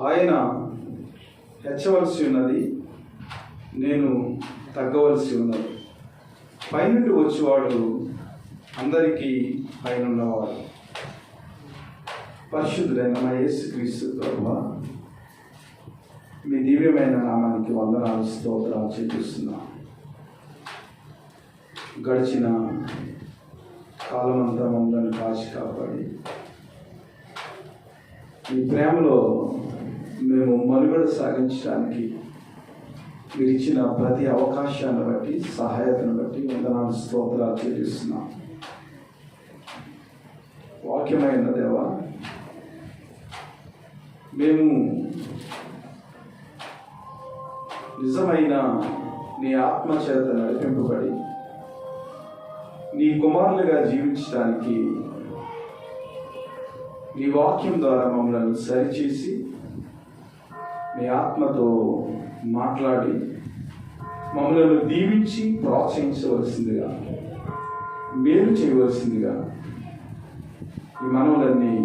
ఆయన హెచ్చవలసి ఉన్నది, నేను తగ్గవలసి ఉన్నది. పైనుండి వచ్చేవాడు అందరికీ పైన ఉన్నవాడు. పరిశుద్ధుడైన మా యేసుక్రీస్తు ప్రభువా, మీ దివ్యమైన నామానికి వందనాలు, స్తోత్రాలు చెల్లిస్తున్నాం. గడిచిన కాలమంతా మమ్మల్ని కాచి కాపాడి మీ ప్రేమలో మేము మనుగడ సాగించడానికి మీరు ఇచ్చిన ప్రతి అవకాశాన్ని బట్టి, సహాయతను బట్టి వందనాలు, స్తోత్రాలు చెల్లిస్తున్నాం. వాక్యమైన దేవా, మేము నిజమైన నీ ఆత్మచేత నడిపింపబడి నీ కుమారులుగా జీవించడానికి నీ వాక్యం ద్వారా మమ్మల్ని సరిచేసి నీ ఆత్మతో మాట్లాడి మమ్మల్ని దీవించి ప్రోత్సహించవలసిందిగా, మేలు చేయవలసిందిగా ఈ మనవులన్నీ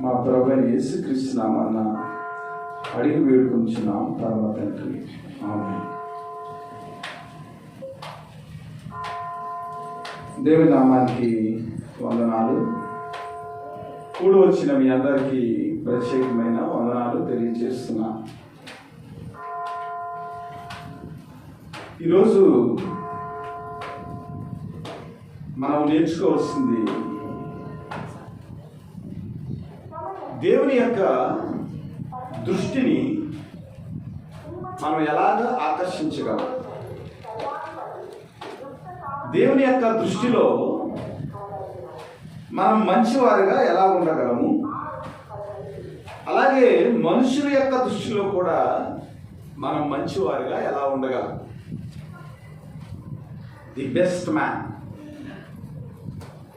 మా ప్రభువైన యేసుక్రీస్తు నామాన అడిగి వేడుకొంచున్నాం పరమ తండ్రి. ఆమేన్. దేవుని నామానికి వందనాలు. కూడి వచ్చిన మీ అందరికీ ప్రత్యేకమైన వందనాలు తెలియజేస్తున్నా. ఈరోజు మనం నేర్చుకోవాల్సింది దేవుని యొక్క దృష్టిని మనం ఎలాగ ఆకర్షించగలం. దేవుని యొక్క దృష్టిలో మనం మంచివారుగా ఎలా ఉండగలము, అలాగే మనుషుల యొక్క దృష్టిలో కూడా మనం మంచివారుగా ఎలా ఉండగలం. The best man.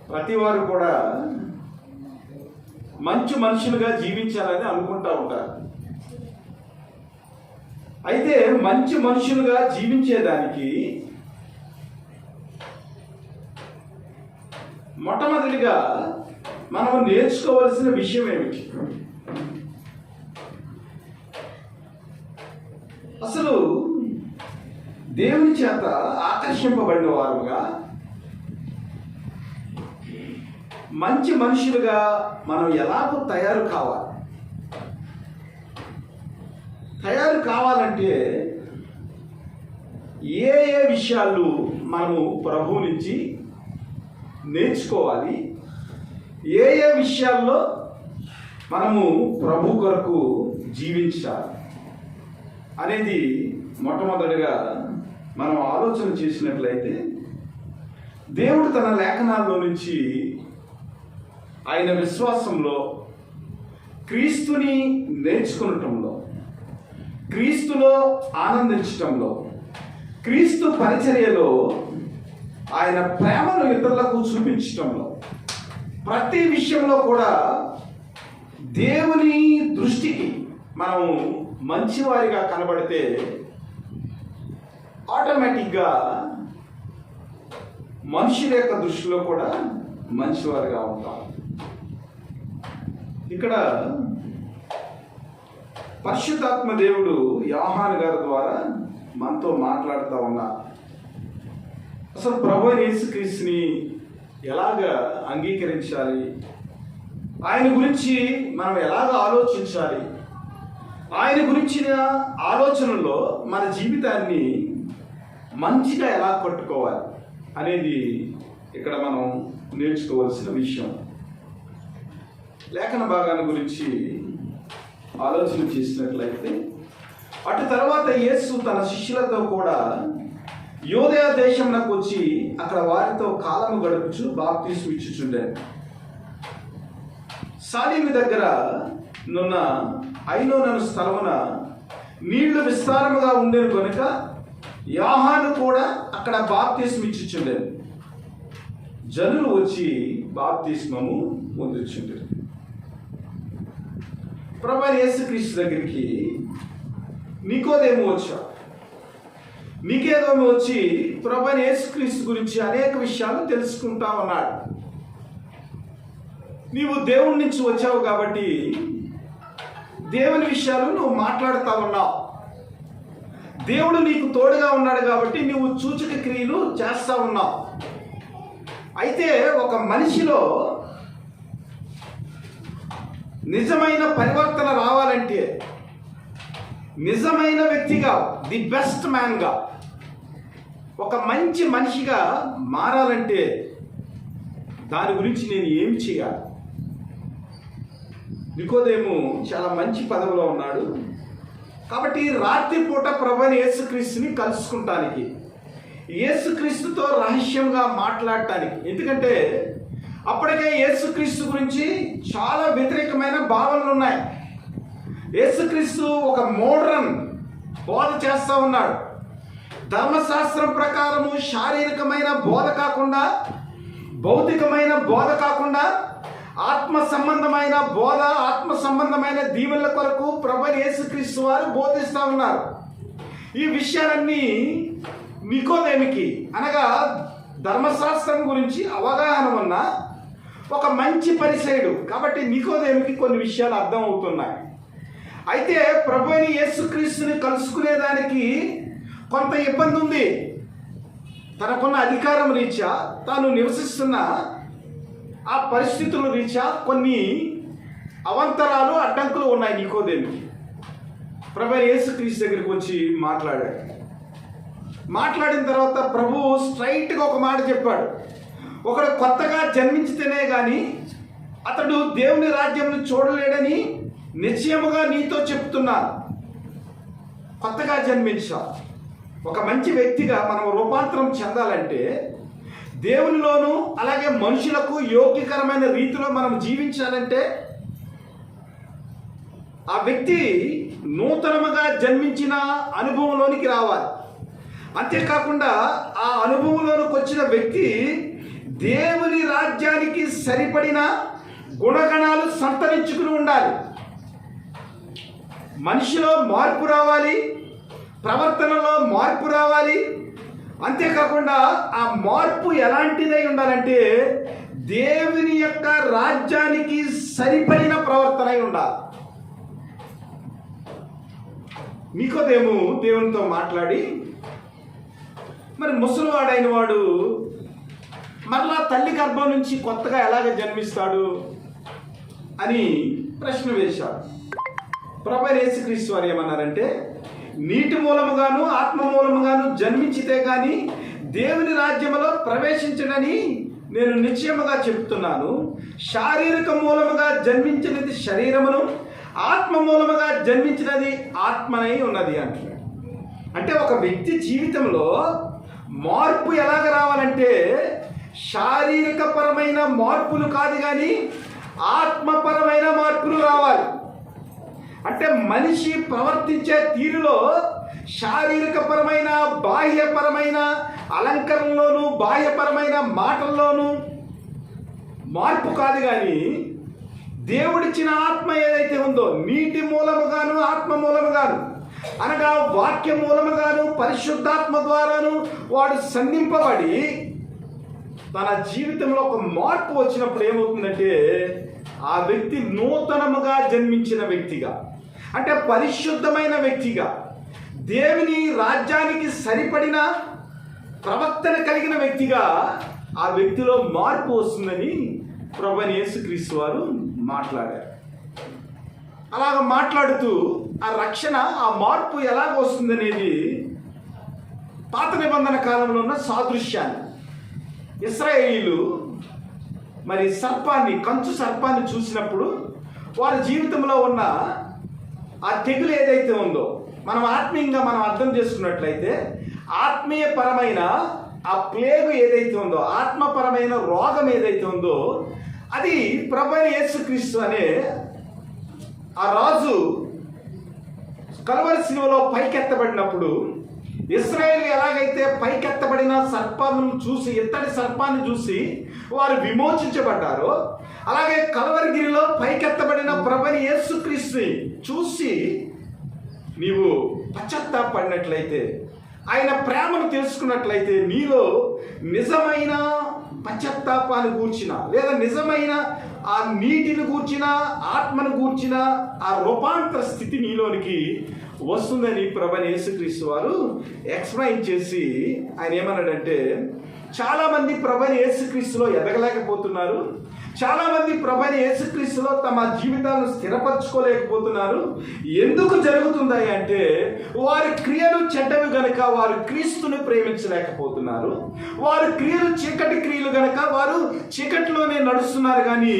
ప్రతి వారు కూడా మంచి మనుషులుగా జీవించాలని అనుకుంటూ ఉంటారు. అయితే మంచి మనుషులుగా జీవించేదానికి మొట్టమొదటిగా మనం నేర్చుకోవాల్సిన విషయం ఏమిటి? అసలు దేవుని చేత ఆకర్షింపబడిన వారుగా మంచి మనుషులుగా మనం ఎలాగో తయారు కావాలి. తయారు కావాలంటే ఏ ఏ విషయాలు మనము ప్రభువు నుంచి నేర్చుకోవాలి, ఏ ఏ విషయాల్లో మనము ప్రభు కొరకు జీవించాలి అనేది మొట్టమొదటిగా మనం ఆలోచన చేసినట్లయితే, దేవుడు తన లేఖనాల్లో నుంచి ఆయన విశ్వాసంలో, క్రీస్తుని నేర్చుకునటంలో, క్రీస్తులో ఆనందించటంలో, క్రీస్తు పరిచర్యలో ఆయన ప్రేమను ఇతరులకు చూపించటంలో, ప్రతి విషయంలో కూడా దేవుని దృష్టికి మనం మంచివారిగా కనబడితే ఆటోమేటిక్గా మనుషుల యొక్క దృష్టిలో కూడా మంచివారుగా ఉంటాం. ఇక్కడ పరిశుద్ధాత్మ దేవుడు యోహాను గారి ద్వారా మనతో మాట్లాడుతూ ఉన్నారు. అసలు ప్రభువైన యేసుక్రీస్తుని ఎలాగా అంగీకరించాలి, ఆయన గురించి మనం ఎలాగ ఆలోచించాలి, ఆయన గురించిన ఆలోచనలో మన జీవితాన్ని మంచిగా ఎలా పట్టుకోవాలి అనేది ఇక్కడ మనం నేర్చుకోవాల్సిన విషయం. లేఖన భాగాన్ని గురించి ఆలోచన చేసినట్లయితే, అటు తర్వాత యేసు తన శిష్యులతో కూడా యోదయ దేశంలోకి వచ్చి అక్కడ వారితో కాలము గడుపుచు బాప్తిస్మం ఇచ్చుచుండారు. సాలీమి దగ్గర నున్న ఐనోను స్థలమున నీళ్లు విస్తారముగా ఉండేవి కనుక యోహాను కూడా అక్కడ బాప్తిస్మం ఇచ్చుచుండారు. జనులు వచ్చి బాప్తిస్మము పొందుచుండారు. ప్రభువైన యేసుక్రీస్తు దగ్గరికి నికోదేము వచ్చాడు. నికోదేము వచ్చి ప్రభువైన యేసుక్రీస్తు గురించి అనేక విషయాలు తెలుసుకుంటా ఉన్నాడు. నీవు దేవుడి నుంచి వచ్చావు కాబట్టి దేవుని విషయాలు నువ్వు మాట్లాడుతూ ఉన్నావు. దేవుడు నీకు తోడుగా ఉన్నాడు కాబట్టి నువ్వు సూచక క్రియలు చేస్తూ ఉన్నావు. అయితే ఒక మనిషిలో నిజమైన పరివర్తన రావాలంటే, నిజమైన వ్యక్తిగా, ది బెస్ట్ మ్యాన్గా, ఒక మంచి మనిషిగా మారాలంటే దాని గురించి నేను ఏం చేయాలి? నికోదేము చాలా మంచి పదవిలో ఉన్నాడు కాబట్టి రాత్రిపూట ప్రభువైన యేసుక్రీస్తుని కలుసుకుంటానికి, యేసుక్రీస్తుతో రహస్యంగా మాట్లాడటానికి. ఎందుకంటే అప్పటికే యేసుక్రీస్తు గురించి చాలా వ్యతిరేకమైన భావనలు ఉన్నాయి. యేసుక్రీస్తు ఒక మోడ్రన్ బోధ చేస్తూ ఉన్నాడు. ధర్మశాస్త్రం ప్రకారము శారీరకమైన బోధ కాకుండా, భౌతికమైన బోధ కాకుండా, ఆత్మ సంబంధమైన బోధ, ఆత్మ సంబంధమైన దీవెనల కొరకు ప్రభువైన యేసుక్రీస్తు వారు బోధిస్తూ ఉన్నారు. ఈ విషయాలన్నీ నికోదేముకి, అనగా ధర్మశాస్త్రం గురించి అవగాహన ఉన్న ఒక మంచి పరిసయుడు కాబట్టి నికోదేముకి కొన్ని విషయాలు అర్థం అవుతున్నాయి. అయితే ప్రభువైన యేసుక్రీస్తుని కలుసుకునేదానికి కొంత ఇబ్బంది ఉంది. తనకున్న అధికారం రీత్యా, తాను నివసిస్తున్న ఆ పరిస్థితుల రీత్యా కొన్ని అవాంతరాలు, అడ్డంకులు ఉన్నాయి నికోదేముకి. ప్రభువైన యేసుక్రీస్తు దగ్గరికి వచ్చి మాట్లాడిన తర్వాత ప్రభువు స్ట్రైట్గా ఒక మాట చెప్పాడు. ఒకడు కొత్తగా జన్మించితేనే కానీ అతడు దేవుని రాజ్యంను చూడలేడని నిశ్చయముగా నీతో చెప్తున్నాను. కొత్తగా జన్మించా, ఒక మంచి వ్యక్తిగా మనం రూపాంతరం చెందాలంటే దేవునిలోనూ అలాగే మనుషులకు యోగ్యకరమైన రీతిలో మనం జీవించాలంటే ఆ వ్యక్తి నూతనముగా జన్మించిన అనుభవంలోనికి రావాలి. అంతేకాకుండా ఆ అనుభవంలోనికి వచ్చిన వ్యక్తి దేవుని రాజ్యానికి సరిపడిన గుణగణాలు సంతరించుకుని ఉండాలి. మనిషిలో మార్పు రావాలి, ప్రవర్తనలో మార్పు రావాలి. అంతేకాకుండా ఆ మార్పు ఎలాంటిదై ఉండాలంటే దేవుని యొక్క రాజ్యానికి సరిపడిన ప్రవర్తన అయి ఉండాలి. నికోదేము దేవునితో మాట్లాడి, మరి ముసలివాడైన వాడు మరలా తల్లి గర్భం నుంచి కొత్తగా ఎలాగ జన్మిస్తాడు అని ప్రశ్న వేశాడు. ప్రభువైన యేసుక్రీస్తు వారు ఏమన్నారంటే, నీటి మూలముగాను ఆత్మ మూలముగాను జన్మించితే కానీ దేవుని రాజ్యములో ప్రవేశించడని నేను నిశ్చయముగా చెప్తున్నాను. శారీరక మూలముగా జన్మించినది శరీరమును, ఆత్మ మూలముగా జన్మించినది ఆత్మనై ఉన్నది అంటున్నాడు. అంటే ఒక వ్యక్తి జీవితంలో మార్పు ఎలాగ రావాలంటే శారీరక పరమైన మార్పులు కాదు కానీ ఆత్మపరమైన మార్పులు రావాలి. అంటే మనిషి ప్రవర్తించే తీరులో శారీరకపరమైన, బాహ్యపరమైన అలంకరణలోను, బాహ్యపరమైన మాటల్లోనూ మార్పు కాదు కానీ దేవుడిచ్చిన ఆత్మ ఏదైతే ఉందో, నీటి మూలముగాను ఆత్మ మూలముగాను, అనగా వాక్య మూలముగాను పరిశుద్ధాత్మ ద్వారాను వాడు సంధింపబడి తన జీవితంలో ఒక మార్పు వచ్చినప్పుడు ఏమవుతుందంటే ఆ వ్యక్తి నూతనముగా జన్మించిన వ్యక్తిగా, అంటే పరిశుద్ధమైన వ్యక్తిగా, దేవుని రాజ్యానికి సరిపడిన ప్రవర్తన కలిగిన వ్యక్తిగా ఆ వ్యక్తిలో మార్పు వస్తుందని ప్రభువైన యేసుక్రీస్తు వారు మాట్లాడారు. అలాగ మాట్లాడుతూ ఆ రక్షణ, ఆ మార్పు ఎలాగ వస్తుందనేది పాత నిబంధన కాలంలో ఉన్న సాదృశ్యాన్ని, ఇశ్రాయేలీలు మరి సర్పాన్ని, కంచు సర్పాన్ని చూసినప్పుడు వారి జీవితంలో ఉన్న ఆ తెగులు ఏదైతే ఉందో, మనం ఆత్మీయంగా మనం అర్థం చేసుకున్నట్లయితే ఆత్మీయపరమైన ఆ ప్లేగు ఏదైతే ఉందో, ఆత్మపరమైన రోగం ఏదైతే ఉందో, అది ప్రభువైన యేసుక్రీస్తు అనే ఆ రాజు కల్వరి శిలువలో పైకెత్తబడినప్పుడు ఇశ్రాయేలు ఎలాగైతే పైకెత్తబడిన సర్పాలను చూసి, ఇత్తడి సర్పాన్ని చూసి వారు విమోచించబడ్డారో, అలాగే కల్వరిగిరిలో పైకెత్తబడిన ప్రభువైన యేసుక్రీస్తుని చూసి నీవు పశ్చాత్తాపడినట్లయితే, ఆయన ప్రేమను తెలుసుకున్నట్లయితే నీలో నిజమైన పశ్చాత్తాపాన్ని కూర్చిన లేదా నిజమైన ఆ నీటిని గూర్చిన, ఆత్మను గూర్చిన ఆ రూపాంతర స్థితి నీలోనికి వస్తుందని ప్రభువైన యేసుక్రీస్తు వారు ఎక్స్ప్లెయిన్ చేసి ఆయన ఏమన్నాడంటే, చాలామంది ప్రభువైన యేసుక్రీస్తులో ఎదగలేకపోతున్నారు, చాలామంది ప్రభువైన యేసుక్రీస్తులో తమ జీవితాలను స్థిరపరచుకోలేకపోతున్నారు. ఎందుకు జరుగుతుంది అంటే వారి క్రియలు చెడ్డవి గనక వారు క్రీస్తుని ప్రేమించలేకపోతున్నారు. వారి క్రియలు చీకటి క్రియలు గనక వారు చీకటిలోనే నడుస్తున్నారు కానీ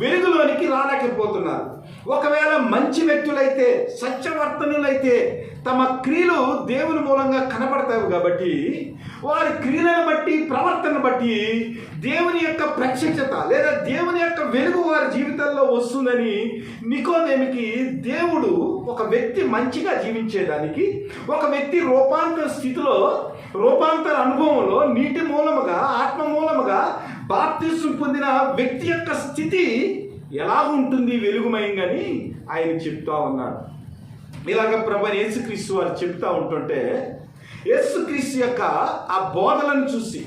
వెలుగులోనికి రాలేకపోతున్నారు. ఒకవేళ మంచి వ్యక్తులైతే, సత్యవర్తనులైతే తమ క్రియలు దేవుని మూలంగా కనబడతాయి కాబట్టి వారి క్రియలను బట్టి, ప్రవర్తన బట్టి దేవుని యొక్క ప్రత్యక్షత లేదా దేవుని యొక్క వెలుగు వారి జీవితాల్లో వస్తుందని నికోదేముకి దేవుడు ఒక వ్యక్తి మంచిగా జీవించేదానికి, ఒక వ్యక్తి రూపాంతర స్థితిలో, రూపాంతర అనుభవంలో నీటి మూలముగా, ఆత్మ మూలముగా బాప్తిస్మం పొందిన వ్యక్తి యొక్క స్థితి ఎలా ఉంటుంది వెలుగుమయంగాని ఆయన చెప్తా ఉన్నాడు. ఇలాగ ప్రభువైన యేసుక్రీస్తు వారు చెప్తా ఉంటుంటే యేసుక్రీస్తు యొక్క ఆ బోధలను చూసి,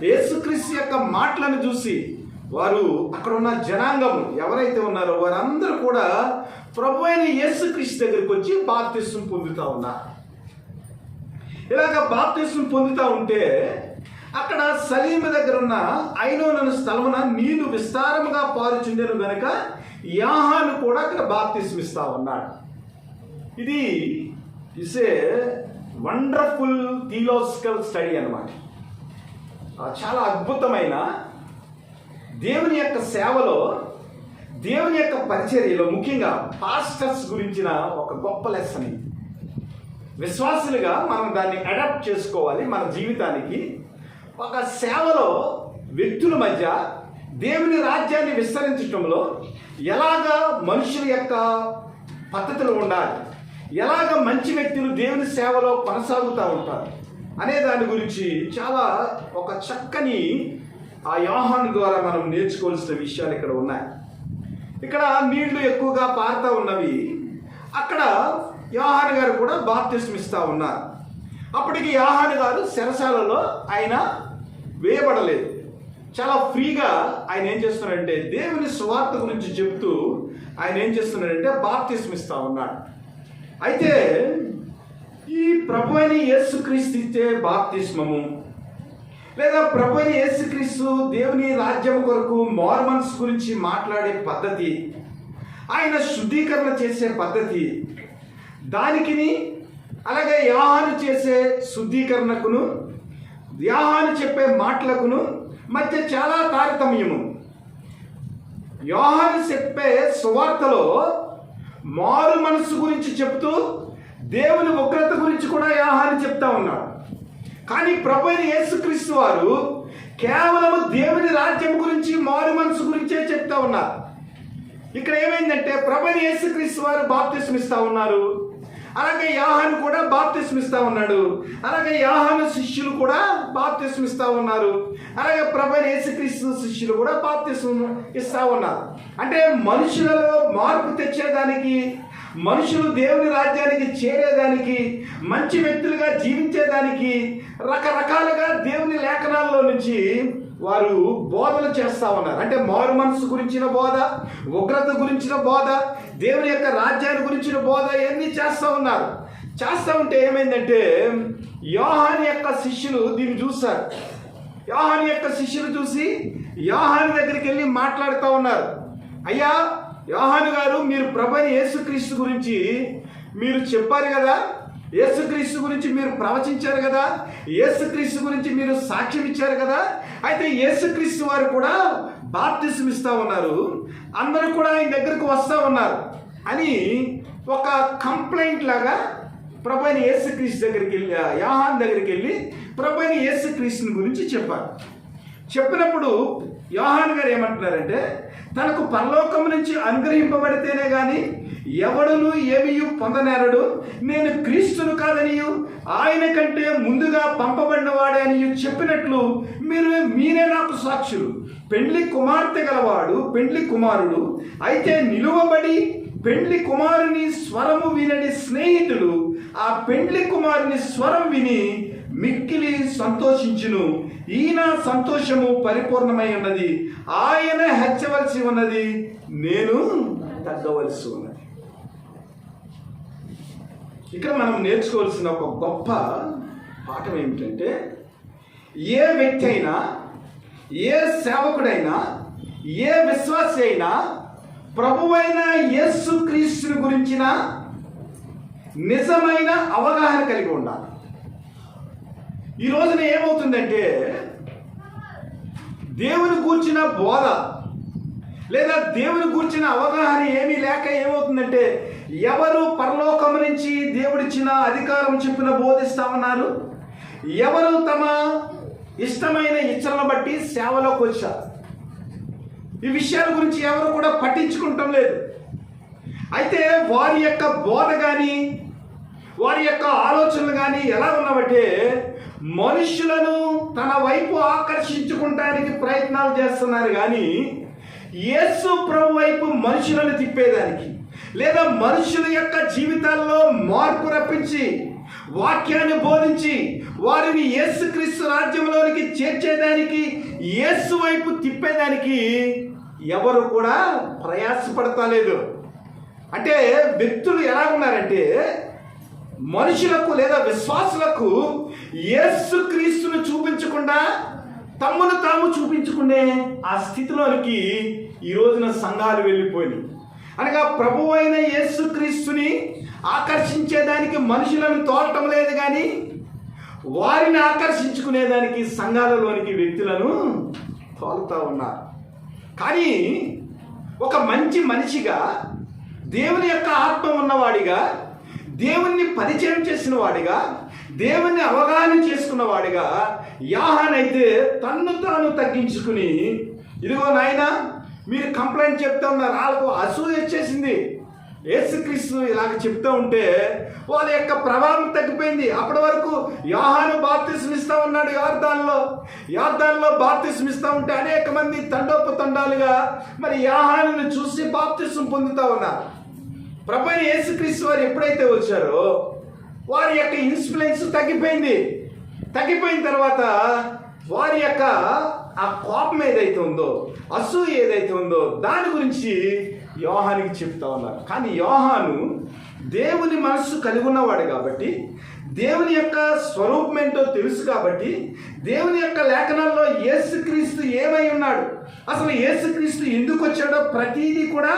యేసుక్రీస్తు యొక్క మాటలను చూసి వారు అక్కడ ఉన్న జనాంగం ఎవరైతే ఉన్నారో వారందరూ కూడా ప్రభువైన యేసుక్రీస్తు దగ్గరికి వచ్చి బాప్తిస్మం పొందుతూ ఉన్నారు. ఇలాగ బాప్తిస్మం పొందుతూ ఉంటే అక్కడ సలీము దగ్గర ఉన్న ఐనోను స్థలమున నీళ్లు విస్తారముగా పారుచుండెను గనుక యోహాను కూడా అక్కడ బాప్తిస్మం ఇస్తా ఉన్నాడు. ఇది is a wonderful theological study అన్నమాట. చాలా అద్భుతమైన దేవుని యొక్క సేవలో, దేవుని యొక్క పరిచర్యలో, ముఖ్యంగా పాస్టర్స్ గురించిన ఒక గొప్ప లెసన్. విశ్వాసులుగా మనం దాన్ని అడాప్ట్ చేసుకోవాలి మన జీవితానికి. ఒక సేవలో వ్యక్తుల మధ్య దేవుని రాజ్యాన్ని విస్తరించడంలో ఎలాగా మనుషుల యొక్క పద్ధతులు ఉండాలి, ఎలాగ మంచి వ్యక్తులు దేవుని సేవలో కొనసాగుతూ ఉంటారు అనే దాని గురించి చాలా ఒక చక్కని ఆ యోహాను ద్వారా మనం నేర్చుకోవాల్సిన విషయాలు ఇక్కడ ఉన్నాయి. ఇక్కడ నీళ్లు ఎక్కువగా పారుతూ ఉన్నవి. అక్కడ యోహాను గారు కూడా బాప్తిస్మం ఇస్తూ ఉన్నారు. అప్పటికి యోహాను గారు చెరసాలలో ఆయన వేయబడలేదు. చాలా ఫ్రీగా ఆయన ఏం చేస్తున్నాడంటే దేవుని సువార్త గురించి చెప్తూ ఆయన ఏం చేస్తున్నాడంటే బాప్తిస్మం ఇస్తూ ఉన్నాడు. అయితే ఈ ప్రభువైన యేసుక్రీస్తు ఇచ్చే బాప్తిస్మము లేదా ప్రభువైన యేసుక్రీస్తు దేవుని రాజ్యం కొరకు మార్మన్స్ గురించి మాట్లాడే పద్ధతి, ఆయన శుద్ధీకరణ చేసే పద్ధతి, దానికిని అలాగే యోహాను చేసే శుద్ధీకరణకును యోహాను చెప్పే మాటలకును మధ్య చాలా తారతమ్యము. యోహాను చెప్పే సువార్తలో మారు మనసు గురించి చెప్తూ దేవుని ఉగ్రత గురించి కూడా యోహాను చెప్తా ఉన్నాడు. కానీ ప్రభువైన యేసుక్రీస్తు వారు కేవలం దేవుని రాజ్యం గురించి, మారు మనసు గురించే చెప్తా ఉన్నారు. ఇక్కడ ఏమైందంటే ప్రభువైన యేసుక్రీస్తు వారు బాప్తిస్మం ఇస్తా ఉన్నారు, అలాగే యోహాను కూడా బాప్తిస్మం ఇస్తా ఉన్నాడు, అలాగే యోహాను శిష్యులు కూడా బాప్తిస్మం ఇస్తా ఉన్నారు, అలాగే ప్రభువైన యేసుక్రీస్తు శిష్యులు కూడా బాప్తిస్మం ఇస్తా ఉన్నారు. అంటే మనుషులలో మార్పు తెచ్చేదానికి, మనుషులు దేవుని రాజ్యానికి చేరేదానికి, మంచి వ్యక్తులుగా జీవించేదానికి రకరకాలుగా దేవుని లేఖనాల్లో నుంచి వారు బోధలు చేస్తూ ఉన్నారు. అంటే మారు మనసు గురించిన బోధ, ఉగ్రత గురించిన బోధ, దేవుని యొక్క రాజ్యాన్ని గురించిన బోధ ఇవన్నీ చేస్తూ ఉన్నారు. చేస్తూ ఉంటే ఏమైందంటే యోహాను యొక్క శిష్యులు దీన్ని చూస్తారు. యోహాను యొక్క శిష్యులు చూసి యోహాను దగ్గరికి వెళ్ళి మాట్లాడుతూ ఉన్నారు. అయ్యా యోహాను గారు, మీరు ప్రభువైన యేసుక్రీస్తు గురించి మీరు చెప్పారు కదా, యేసుక్రీస్తు గురించి మీరు ప్రవచించారు కదా, యేసుక్రీస్తు గురించి మీరు సాక్ష్యం ఇచ్చారు కదా, అయితే యేసుక్రీస్తు వారు కూడా బాప్తిస్మం ఇస్తూ ఉన్నారు, అందరూ కూడా ఆయన దగ్గరకు వస్తూ ఉన్నారు అని ఒక కంప్లైంట్ లాగా ప్రభువైన యేసుక్రీస్తు దగ్గరికి వెళ్ళి, యోహాను దగ్గరికి వెళ్ళి ప్రభువైన యేసుక్రీస్తుని గురించి చెప్పారు. చెప్పినప్పుడు యోహాను గారు ఏమంటున్నారంటే, తనకు పరలోకం నుంచి అనుగ్రహింపబడితేనే కానీ ఎవడును ఏమియు పొందనేరడు, నేను క్రీస్తును కాదనియు ఆయన కంటే ముందుగా పంపబడిన వాడే అని చెప్పినట్లు మీరే నాకు సాక్షులు. పెండ్లి కుమార్తె గలవాడు పెండ్లి కుమారుడు అయితే నిలువబడి పెండ్లి కుమారుని స్వరము వినని స్నేహితుడు ఆ పెండ్లి కుమారుని స్వరం విని మిక్కిలి సంతోషించును. ఈయన సంతోషము పరిపూర్ణమై ఉన్నది. ఆయన హెచ్చవలసి ఉన్నది, నేను తగ్గవలసి ఉన్నది. ఇక్కడ మనం నేర్చుకోవాల్సిన ఒక గొప్ప పాఠం ఏమిటంటే, ఏ వ్యక్తి అయినా, ఏ సేవకుడైనా, ఏ విశ్వాసి అయినా ప్రభువైన యేసుక్రీస్తుని గురించిన నిజమైన అవగాహన కలిగి ఉండాలి. ఈ రోజున ఏమవుతుందంటే, దేవుని గూర్చిన బోధ లేదా దేవుని గూర్చిన అవగాహన ఏమీ లేక ఏమవుతుందంటే, ఎవరు పరలోకము నుంచి దేవుడిచ్చిన అధికారం చెప్పిన బోధిస్తా ఉన్నారు, ఎవరు తమ ఇష్టమైన ఇచ్చలను బట్టి సేవలోకి వచ్చారు. ఈ విషయాల గురించి ఎవరు కూడా పట్టించుకుంటం లేదు. అయితే వారి యొక్క బోధ కానీ, వారి యొక్క ఆలోచనలు కానీ ఎలా ఉన్నావంటే, మనుషులను తన వైపు ఆకర్షించుకుంటానికి ప్రయత్నాలు చేస్తున్నారు కానీ యేసు ప్రభు వైపు మనుషులను తిప్పేదానికి, లేదా మనుషుల యొక్క జీవితాల్లో మార్పు రప్పించి వాక్యాన్ని బోధించి వారిని యేసుక్రీస్తు రాజ్యంలోనికి చేర్చేదానికి, యేసు వైపు తిప్పేదానికి ఎవరు కూడా ప్రయాసపడతలేదు. అంటే వ్యక్తులు ఎలా ఉన్నారంటే, మనుషులకు లేదా విశ్వాసులకు యేసుక్రీస్తును చూపించకుండా తమ్మును తాము చూపించుకునే ఆ స్థితిలోనికి ఈ రోజున సంఘాలు వెళ్ళిపోయినాయి. అనగా ప్రభువైన యేసుక్రీస్తుని ఆకర్షించేదానికి మనుషులను తోలటం లేదు కానీ, వారిని ఆకర్షించుకునేదానికి సంఘాలలోనికి వ్యక్తులను తోలుతూ ఉన్నారు. కానీ ఒక మంచి మనిషిగా, దేవుని యొక్క ఆత్మ ఉన్నవాడిగా, దేవుణ్ణి పరిచయం చేసిన వాడిగా, దేవుణ్ణి అవగాహన చేసుకున్న వాడిగా యోహాను అయితే తన్ను తాను తగ్గించుకుని, ఇదిగో నాయనా మీరు కంప్లైంట్ చెప్తా ఉన్నారు, వాళ్ళకు అసూయ వచ్చేసింది. యేసుక్రీస్తు ఇలాగ చెప్తూ ఉంటే వాళ్ళ యొక్క ప్రభావం తగ్గిపోయింది. అప్పటి వరకు యోహాను బాప్తిస్మం ఇస్తూ ఉన్నాడు యోర్దానులో బాప్తిస్మం ఇస్తూ ఉంటే అనేక మంది తండోపతండాలుగా మరి యోహానుని చూసి బాప్తిస్మం పొందుతూ ఉన్నారు. ప్రభువైన యేసుక్రీస్తు వారు ఎప్పుడైతే వచ్చారో వారి యొక్క ఇన్ఫ్లుయెన్స్ తగ్గిపోయిన తర్వాత వారి యొక్క ఆ కోపం ఏదైతే ఉందో, అసూయ ఏదైతే ఉందో దాని గురించి యోహానికి చెప్తా ఉన్నారు. కానీ యోహాను దేవుని మనస్సు కలిగి ఉన్నవాడు కాబట్టి, దేవుని యొక్క స్వరూపం ఏంటో తెలుసు కాబట్టి, దేవుని యొక్క లేఖనాల్లో యేసుక్రీస్తు ఏమై ఉన్నాడు, అసలు యేసుక్రీస్తు ఎందుకు వచ్చాడో ప్రతిదీ కూడా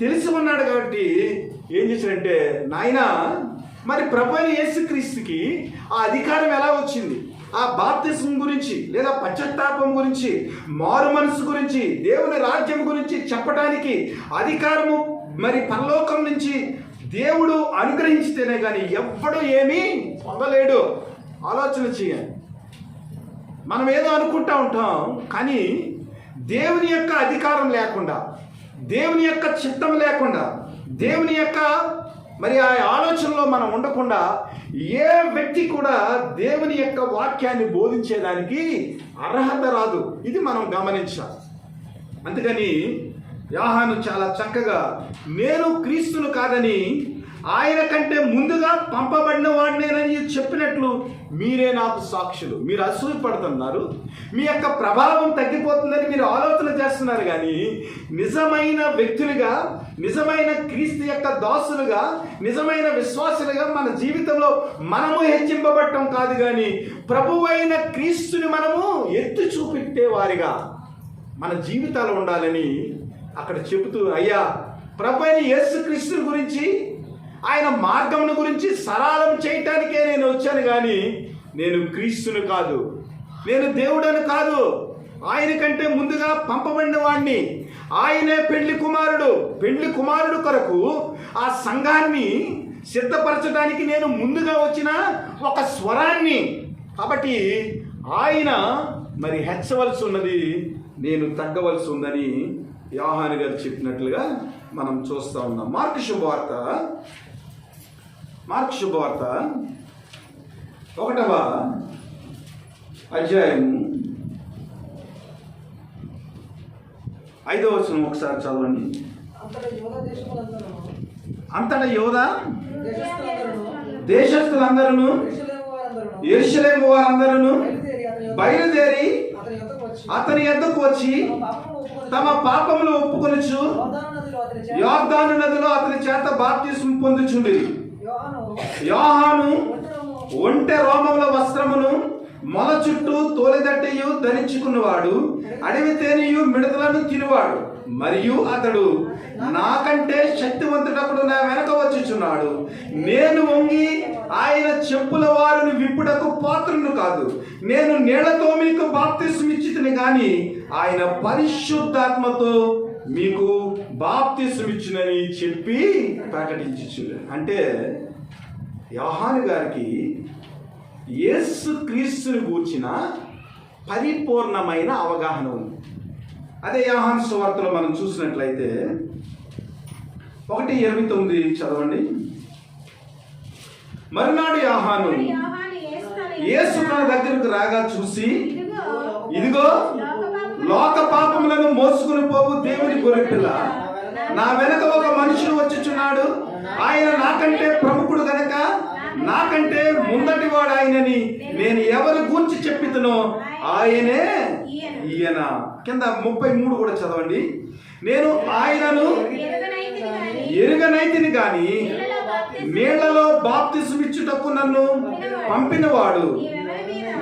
తెలిసి ఉన్నాడు. కాబట్టి ఏం చేశాడంటే, నాయనా మరి ప్రభువైన యేసుక్రీస్తుకి ఆ అధికారం ఎలా వచ్చింది, ఆ బాప్తిస్మం గురించి లేదా పశ్చాత్తాపం గురించి, మారు మనసు గురించి, దేవుని రాజ్యం గురించి చెప్పడానికి అధికారము మరి పరలోకం నుంచి దేవుడు అనుగ్రహించితేనే కానీ ఎవ్వడు ఏమీ పొందలేడు. ఆలోచన చేయాలి. మనం ఏదో అనుకుంటా ఉంటాం, కానీ దేవుని యొక్క అధికారం లేకుండా, దేవుని యొక్క చిత్తం లేకుండా, దేవుని యొక్క మరి ఆ ఆలోచనలో మనం ఉండకుండా ఏ వ్యక్తి కూడా దేవుని యొక్క వాక్యాన్ని బోధించేదానికి అర్హత రాదు. ఇది మనం గమనించాలి. అందుకని యోహాను చాలా చక్కగా, నేను క్రీస్తును కాదని ఆయన కంటే ముందుగా పంపబడిన వాడినేనని చెప్పినట్లు మీరే నాకు సాక్షులు. మీరు అసూయ పడుతున్నారు, మీ యొక్క ప్రభావం తగ్గిపోతుందని మీరు ఆలోచన చేస్తున్నారు. కానీ నిజమైన వ్యక్తులుగా, నిజమైన క్రీస్తు యొక్క దాసులుగా, నిజమైన విశ్వాసులుగా మన జీవితంలో మనము హెచ్చింపబడటం కాదు, కానీ ప్రభువైన క్రీస్తుని మనము ఎత్తి చూపెట్టే వారిగా మన జీవితాలు ఉండాలని అక్కడ చెబుతూ, అయ్యా ప్రభువైన యేసుక్రీస్తుని గురించి, ఆయన మార్గమును గురించి సరళం చేయటానికే నేను వచ్చాను, కానీ నేను క్రీస్తును కాదు, నేను దేవుడని కాదు, ఆయన కంటే ముందుగా పంపబడిన వాడిని. ఆయనే పెళ్లి కుమారుడు కొరకు ఆ సంఘాన్ని సిద్ధపరచడానికి నేను ముందుగా వచ్చిన ఒక స్వరాన్ని. కాబట్టి ఆయన మరి హెచ్చవలసి ఉన్నది, నేను తగ్గవలసి ఉందని యోహాను గారు చెప్పినట్లుగా మనం చూస్తూ ఉన్నాం. మార్కు శుభవార్త 1వ అధ్యాయం 5వ వచనం ఒకసారి చదవండి. అంతటా యోధ దేశస్థులందరూ యెరూషలేము వారందరూ బయలుదేరి అతని యొద్దకు వచ్చి తమ పాపములు ఒప్పుకొనుచు యోర్దాను నదిలో అతని చేత బాప్తిస్మం పొందుచుండిరి. యోహాను ఒంటె రోమముల వస్త్రమును మొల చుట్టూ తోలిదట్టయు ధరించుకున్నవాడు, అడవి తేనెయు మిడతలను తినువాడు. మరియు అతడు, నాకంటే శక్తివంతుడప్పుడు నా వెనక వచ్చుచున్నాడు, నేను వంగి ఆయన చెప్పుల వారిని విప్పుటకు పాత్రును కాదు, నేను నీళ్లతో మీకు బాప్తిస్మం ఇచ్చితిని గాని ఆయన పరిశుద్ధాత్మతో మీకు బాప్తిస్మం ఇచ్చునని చెప్పి ప్రకటించు. అంటే యోహాను గారికి యేసు క్రీస్తుని గూర్చిన పరిపూర్ణమైన అవగాహన ఉంది. అదే యోహాను సువార్తలో మనం చూసినట్లయితే 1:29 చదవండి. మరునాడు యోహాను యేసు తన దగ్గరకు రాగా చూసి, ఇదిగో లోక పాపములను మోసుకుని పోవు దేవుని గొర్రెపిల్ల, నా వెనక ఒక మనుషుడు వచ్చుచున్నాడు, ఆయన నాకంటే ప్రముఖుడు గనక నాకంటే ముందటి వాడు ఆయనని నేను ఎవరి గూర్చి చెప్పితునో ఆయనే ఈయన. కింద 33 కూడా చదవండి. నేను ఆయనను ఎరుగనైతిని గాని నీళ్లలో బాప్తిస్మం ఇచ్చుటకు నన్ను పంపినవాడు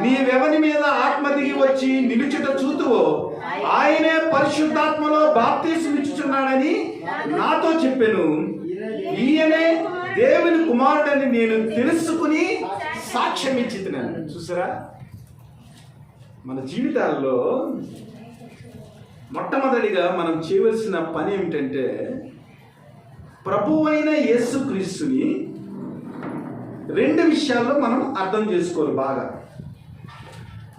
నీవెవని మీద ఆత్మ దిగి వచ్చి నిలుచుట చూతువో ఆయనే పరిశుద్ధాత్మలో బాప్తిస్మం ఇచ్చుచున్నాడని నాతో చెప్పెను. ఈయనే దేవుని కుమారుడని నేను తెలుసుకుని సాక్ష్యం ఇచ్చితున్నాను. చూసారా, మన జీవితాల్లో మొట్టమొదటిగా మనం చేయవలసిన పని ఏమిటంటే, ప్రభువైన యేసుక్రీస్తుని 2 విషయాల్లో మనం అర్థం చేసుకోవాలి బాగా.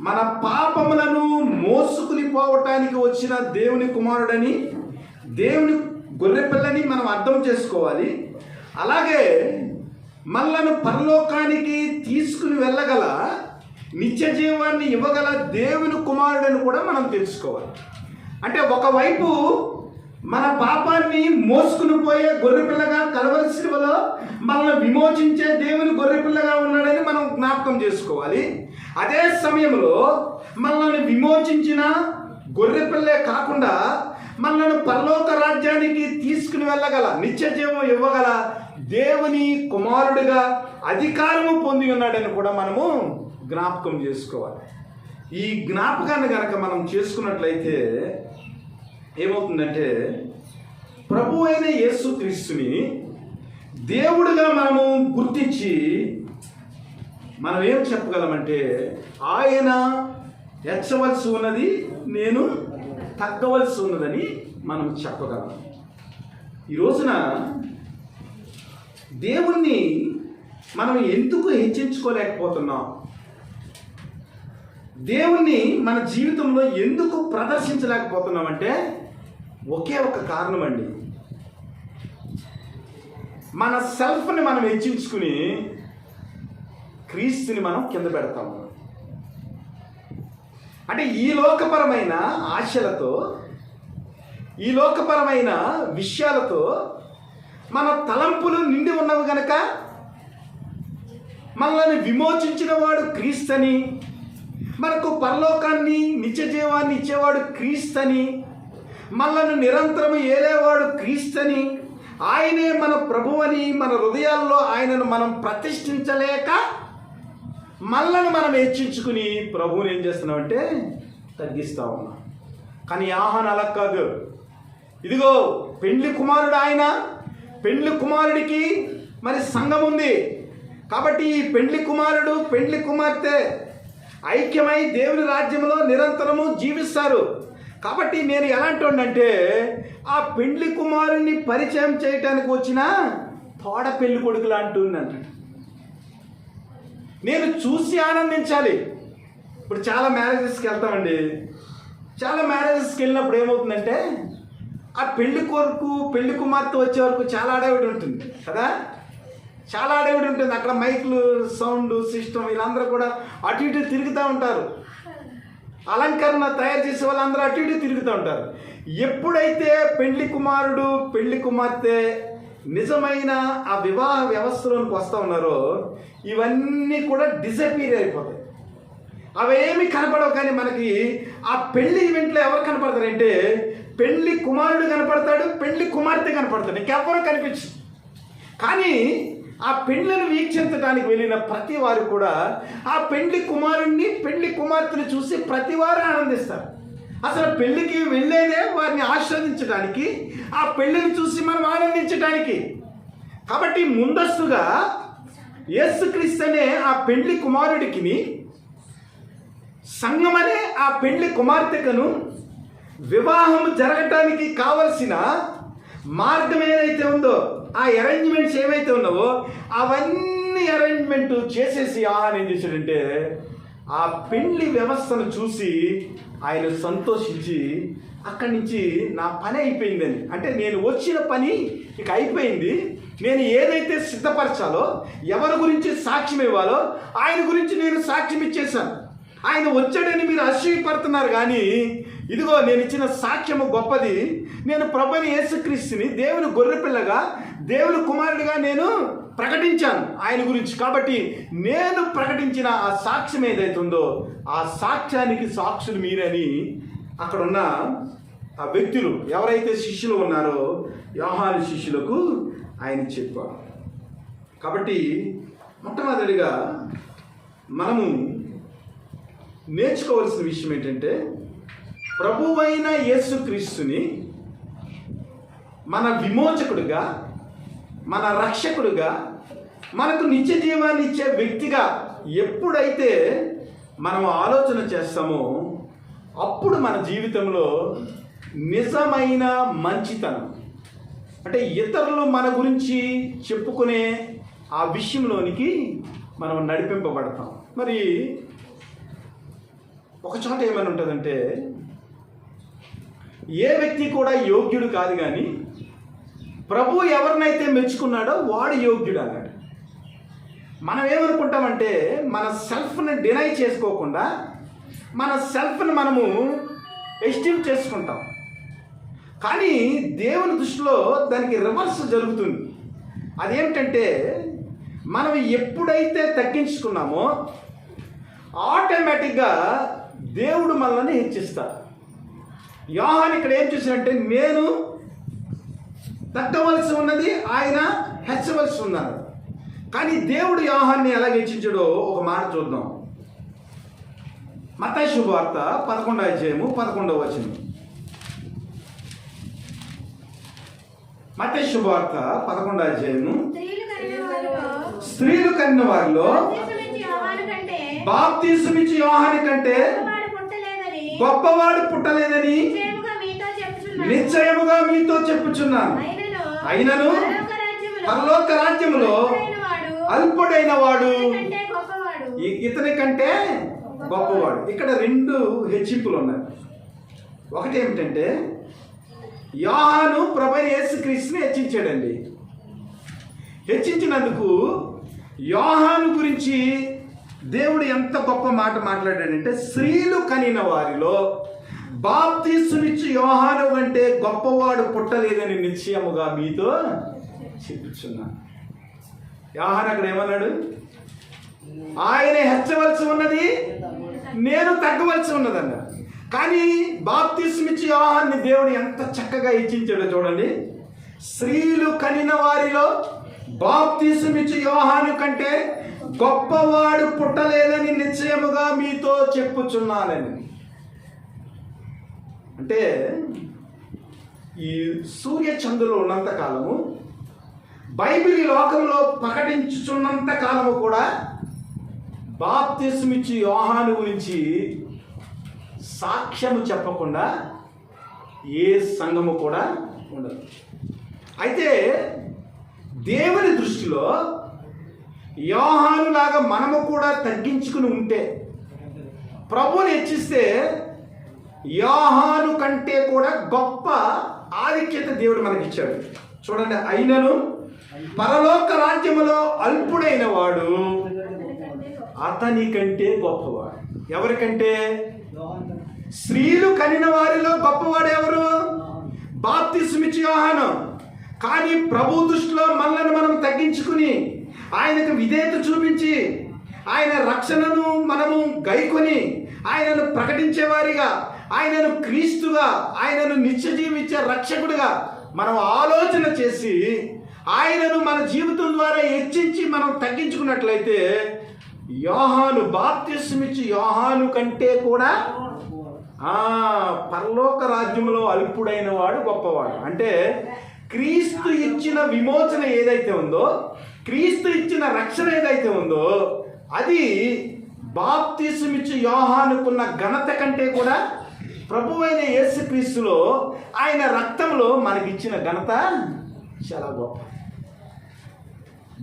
మన పాపములను మోసుకుని పోవటానికి వచ్చిన దేవుని కుమారుడని, దేవుని గొర్రెపిల్లని మనం అర్థం చేసుకోవాలి. అలాగే మనలను పరలోకానికి తీసుకుని వెళ్ళగల నిత్య జీవాన్ని ఇవ్వగల దేవుని కుమారుడని కూడా మనం తెలుసుకోవాలి. అంటే ఒకవైపు మన పాపాన్ని మోసుకుని పోయే గొర్రెపిల్లగా కలవరి శిలువలో మనల్ని విమోచించే దేవుని గొర్రెపిల్లగా ఉన్నాడని మనం జ్ఞాపకం చేసుకోవాలి. అదే సమయంలో మనల్ని విమోచించిన గొర్రెపిల్లే కాకుండా మనల్ని పరలోక రాజ్యానికి తీసుకుని వెళ్ళగల నిత్య జీవం ఇవ్వగల దేవుని కుమారుడిగా అధికారము పొంది ఉన్నాడని కూడా మనము జ్ఞాపకం చేసుకోవాలి. ఈ జ్ఞాపకాన్ని కనుక మనం చేసుకున్నట్లయితే ఏమవుతుందంటే, ప్రభు అయిన యేసుక్రీస్తుని దేవుడిగా మనము గుర్తించి మనం ఏం చెప్పగలమంటే, ఆయన హెచ్చవలసి ఉన్నది, నేను తగ్గవలసి ఉన్నదని మనం చెప్పగలం. ఈ రోజున దేవుణ్ణి మనం ఎందుకు హెచ్చించుకోలేకపోతున్నాం, దేవుణ్ణి మన జీవితంలో ఎందుకు ప్రదర్శించలేకపోతున్నామంటే ఒకే ఒక కారణం అండి. మన సెల్ఫ్ని మనం హెచ్చించుకుని క్రీస్తుని మనం కింద పెడతాము. అంటే ఈ లోకపరమైన ఆశలతో, ఈ లోకపరమైన విషయాలతో మన తలంపులు నిండి ఉన్నవి గనక మనల్ని విమోచించిన వాడు క్రీస్తని, మనకు పరలోకాన్ని నిత్య జీవాన్ని ఇచ్చేవాడు క్రీస్తని, మనల్ని నిరంతరం ఏలేవాడు క్రీస్తని, ఆయనే మన ప్రభువని మన హృదయాల్లో ఆయనను మనం ప్రతిష్ఠించలేక మనల్ని మనం హెచ్చించుకుని ప్రభువుని ఏం చేస్తున్నామంటే తగ్గిస్తా ఉన్నాం. కానీ యోహాను అలా కాదు. ఇదిగో పెండ్లి కుమారుడు ఆయన, పెండ్లి కుమారుడికి మరి సంఘం ఉంది కాబట్టి ఈ పెండ్లి కుమారుడు పెండ్లి కుమార్తె ఐక్యమై దేవుని రాజ్యంలో నిరంతరము జీవిస్తారు. కాబట్టి నేను ఎలాంటి వాడినంటే, ఆ పెండ్లి కుమారుడిని పరిచయం చేయటానికి వచ్చిన తోడ పెళ్లి కొడుకు లాంటి అంటాడు. నేను చూసి ఆనందించాలి. ఇప్పుడు చాలా మ్యారేజెస్కి వెళ్తామండి. చాలా మ్యారేజెస్కి వెళ్ళినప్పుడు ఏమవుతుందంటే, ఆ పెళ్లి కొడుకు పెళ్లి కుమార్తె వచ్చే వరకు చాలా అడవిడి ఉంటుంది కదా, చాలా అడవిడి ఉంటుంది. అక్కడ మైకులు, సౌండ్ సిస్టమ్, వీళ్ళందరూ కూడా అటు ఇటు తిరుగుతూ ఉంటారు. అలంకరణ తయారు చేసే వాళ్ళందరూ అటు ఇటు తిరుగుతూ ఉంటారు. ఎప్పుడైతే పెళ్లి కుమారుడు పెళ్లి కుమార్తె నిజమైన ఆ వివాహ వ్యవస్థలోనికి వస్తూ ఉన్నారో ఇవన్నీ కూడా డిసపీర్ అయిపోతాయి. అవేమి కనపడవు. కానీ మనకి ఆ పెళ్లి ఈవెంట్లో ఎవరు కనపడతారంటే పెళ్లి కుమారుడు కనపడతాడు, పెళ్లి కుమార్తె కనపడతాడు, ఇంకెవ్వరూ కనిపించదు. కానీ ఆ పెళ్లిని వీక్షించడానికి వెళ్ళిన ప్రతి వారు కూడా ఆ పెళ్లి కుమారుణ్ణి పెళ్లి కుమార్తెను చూసి ప్రతి వారు ఆనందిస్తారు. అసలు పెళ్లికి వెళ్ళేదే వారిని ఆస్వాదించడానికి, ఆ పెళ్లిని చూసి మనం ఆనందించడానికి. కాబట్టి ముందస్తుగా యేసుక్రీస్తు అనే ఆ పెళ్లి కుమారుడికి సంఘమనే ఆ పెళ్లి కుమార్తెకను వివాహం జరగటానికి కావలసిన మార్గం ఏదైతే ఉందో, ఆ అరేంజ్మెంట్స్ ఏవైతే ఉన్నావో అవన్నీ అరేంజ్మెంట్ చేసేసి ఆయన ఏం చేశాడంటే ఆ పెళ్లి వ్యవస్థను చూసి ఆయన సంతోషించి అక్కడి నుంచి నా పని అయిపోయిందని, అంటే నేను వచ్చిన పని ఇక అయిపోయింది, నేను ఏదైతే సిద్ధపరచాలో, ఎవరి గురించి సాక్ష్యం ఇవ్వాలో ఆయన గురించి నేను సాక్ష్యం ఇచ్చేశాను. ఆయన వచ్చాడని మీరు అసూయపడుతున్నారు, కానీ ఇదిగో నేను ఇచ్చిన సాక్ష్యము గొప్పది. నేను ప్రభువైన యేసుక్రీస్తుని దేవుని గొర్రెపిల్లగా, దేవుని కుమారుడిగా నేను ప్రకటించాను ఆయన గురించి. కాబట్టి నేను ప్రకటించిన ఆ సాక్ష్యం ఏదైతే ఉందో ఆ సాక్ష్యానికి సాక్షులు మీరని అక్కడ ఉన్న ఆ వ్యక్తులు ఎవరైతే శిష్యులు ఉన్నారో యోహాను శిష్యులకు ఆయన చెప్పారు. కాబట్టి మొట్టమొదటిగా మనము నేర్చుకోవాల్సిన విషయం ఏంటంటే ప్రభువైన యేసుక్రీస్తుని మన విమోచకుడుగా, మన రక్షకుడుగా, మనకు నిత్య జీవాన్ని ఇచ్చే వ్యక్తిగా ఎప్పుడైతే మనం ఆలోచన చేస్తామో అప్పుడు మన జీవితంలో నిజమైన మంచితనం, అంటే ఇతరులు మన గురించి చెప్పుకునే ఆ విషయంలోనికి మనం నడిపింపబడతాం. మరి ఒక చోట ఏమైనా ఉంటుందంటే ఏ వ్యక్తి కూడా యోగ్యుడు కాదు, కానీ ప్రభు ఎవరినైతే మెచ్చుకున్నాడో వాడు యోగ్యుడు అన్నాడు. మనం ఏమనుకుంటామంటే మన సెల్ఫ్ని డినై చేసుకోకుండా మన సెల్ఫ్ని మనము ఎస్టీమ్ చేసుకుంటాం. కానీ దేవుని దృష్టిలో దానికి రివర్స్ జరుగుతుంది. అదేమిటంటే మనం ఎప్పుడైతే తగ్గించుకున్నామో ఆటోమేటిక్గా దేవుడు మనల్ని హెచ్చిస్తాడు. యోహాను ఇక్కడ ఏం చేశాడంటే నేను తగ్గవలసి ఉన్నది, ఆయన హెచ్చవలసి ఉన్నాడు. కానీ దేవుడు యోహాన్ని ఎలా హెచ్చించాడో ఒక మాట చూద్దాం. మత్తయి శుభవార్త 11వ అధ్యాయము 11వ వచనం. మత్తయి శుభవార్త 11వ అధ్యాయము. స్త్రీలు కన్న వారిలో బాప్తీసమిచ్చి యోహాను కంటే గొప్పవాడు పుట్టలేదని నిశ్చయముగా మీతో చెప్పుచున్నాను. అయినను పరలోక రాజ్యములో అల్పుడైన వాడు ఇతని కంటే గొప్పవాడు. ఇక్కడ రెండు హెచ్చింపులు ఉన్నాయి. ఒకటి ఏమిటంటే యోహాను ప్రభువైన యేసుక్రీస్తుని హెచ్చించాడండి. హెచ్చించినందుకు యోహాను గురించి దేవుడు ఎంత గొప్ప మాట మాట్లాడాడంటే స్త్రీలు కనిన వారిలో బాప్తీసునిచ్చి యోహాను కంటే గొప్పవాడు పుట్టలేదని నిశ్చయముగా మీతో చెప్పుచున్నాను. యోహాను అక్కడ ఏమన్నాడు? ఆయన హెచ్చవలసి ఉన్నది, నేను తగ్గవలసి ఉన్నదన్న. కానీ బాప్తీసునిచ్చి యోహాన్ని దేవుడు ఎంత చక్కగా హెచ్చించాడో చూడండి. స్త్రీలు కనిన వారిలో బాప్తీసునిచ్చి యోహాను కంటే గొప్పవాడు పుట్టలేదని నిశ్చయముగా మీతో చెప్పుచున్నానని. అంటే ఈ సూర్య చంద్రులు ఉన్నంత కాలము, బైబిల్ ఈ లోకంలో ప్రకటించుచున్నంత కాలము కూడా బాప్తిస్మిచ్చి యోహాను గురించి సాక్ష్యము చెప్పకుండా ఏ సంఘము కూడా ఉండదు. అయితే దేవుని దృష్టిలో యోహాను లాగా మనము కూడా తగ్గించుకుని ఉంటే, ప్రభువుని హెచ్చిస్తే యోహాను కంటే కూడా గొప్ప ఆధిక్యత దేవుడు మనకిచ్చాడు. చూడండి, అయినను పరలోక రాజ్యములో అల్పుడైన వాడు అతని కంటే గొప్పవాడు. ఎవరికంటే? స్త్రీలు కనిన వారిలో గొప్పవాడు ఎవరు? బాప్తిస్మిచ్చి యోహాను. కానీ ప్రభు దృష్టిలో మనల్ని మనం తగ్గించుకుని ఆయనకు విధేయత చూపించి ఆయన రక్షణను మనము గైకొని ఆయనను ప్రకటించేవారిగా, ఆయనను క్రీస్తుగా, ఆయనను నిత్య జీవించే రక్షకుడిగా మనం ఆలోచన చేసి ఆయనను మన జీవితం ద్వారా హెచ్చించి మనం తగ్గించుకున్నట్లయితే యోహాను, బాప్తిస్మిచ్చి యోహాను కంటే కూడా పరలోక రాజ్యంలో అల్పుడైన వాడు గొప్పవాడు. అంటే క్రీస్తు ఇచ్చిన విమోచన ఏదైతే ఉందో, క్రీస్తు ఇచ్చిన రక్షణ ఏదైతే ఉందో, అది బాప్తిస్మిచ్చి యోహానుకున్న ఘనత కంటే కూడా ప్రభువైన యేసుక్రీస్తులో ఆయన రక్తంలో మనకిచ్చిన ఘనత చాలా గొప్ప.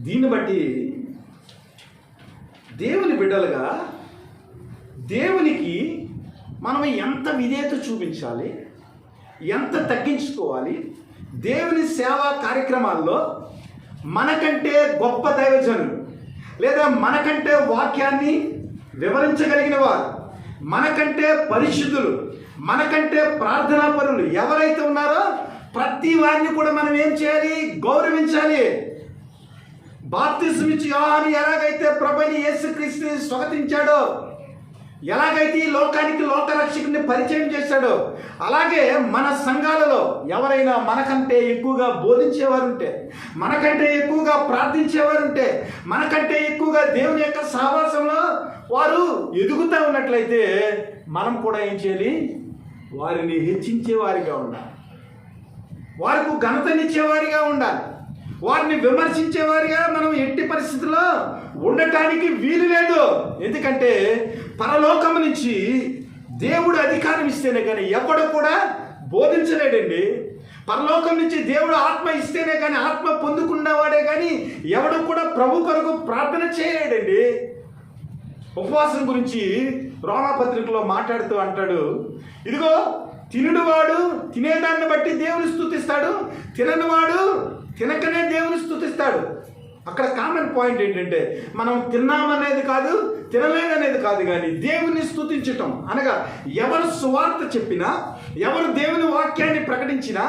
దీన్ని బట్టి దేవుని బిడ్డలుగా దేవునికి మనం ఎంత విధేయత చూపించాలి, ఎంత తగ్గించుకోవాలి. దేవుని సేవా కార్యక్రమాల్లో మనకంటే గొప్ప దైవజనులు లేదా మనకంటే వాక్యాన్ని వివరించగలిగిన వారు, మనకంటే పరిశుద్ధులు, మనకంటే ప్రార్థనా పరులు ఎవరైతే ఉన్నారో ప్రతి వారిని కూడా మనం ఏం చేయాలి? గౌరవించాలి. బాప్తిస్మిచ్చి యోహాను ఎలాగైతే ప్రభువైన యేసుక్రీస్తుని స్వాగతించాడో, ఎలాగైతే ఈ లోకానికి లోకరక్షకుడిని పరిచయం చేశాడో, అలాగే మన సంఘాలలో ఎవరైనా మనకంటే ఎక్కువగా బోధించేవారు ఉంటే, మనకంటే ఎక్కువగా ప్రార్థించేవారు ఉంటే, మనకంటే ఎక్కువగా దేవుని యొక్క సహవాసంలో వారు ఎదుగుతూ ఉన్నట్లయితే మనం కూడా ఏం చేయాలి? వారిని హెచ్చించేవారిగా ఉండాలి, వారికి ఘనతనిచ్చేవారిగా ఉండాలి. వారిని విమర్శించేవారిగా మనం ఎట్టి పరిస్థితుల్లో ఉండటానికి వీలు లేదు. ఎందుకంటే పరలోకము నుంచి దేవుడు అధికారం ఇస్తేనే కానీ ఎవడు కూడా బోధించలేడండి. పరలోకం నుంచి దేవుడు ఆత్మ ఇస్తేనే కానీ, ఆత్మ పొందుకున్నవాడే కానీ ఎవడు కూడా ప్రభు కొరకు ప్రార్థన చేయలేడండి. ఉపవాసం గురించి రోమాపత్రికలో మాట్లాడుతూ అంటాడు, ఇదిగో తినుడువాడు తినేదాన్ని బట్టి దేవుని స్తుతిస్తాడు, తిననివాడు తినకనే దేవుని స్తుతిస్తాడు. అక్కడ కామన్ పాయింట్ ఏంటంటే మనం తిన్నామనేది కాదు, తినలేదనేది కాదు, కానీ దేవుని స్తుతించటం అనగా ఎవరు సువార్త చెప్పినా, ఎవరు దేవుని వాక్యాన్ని ప్రకటించినా,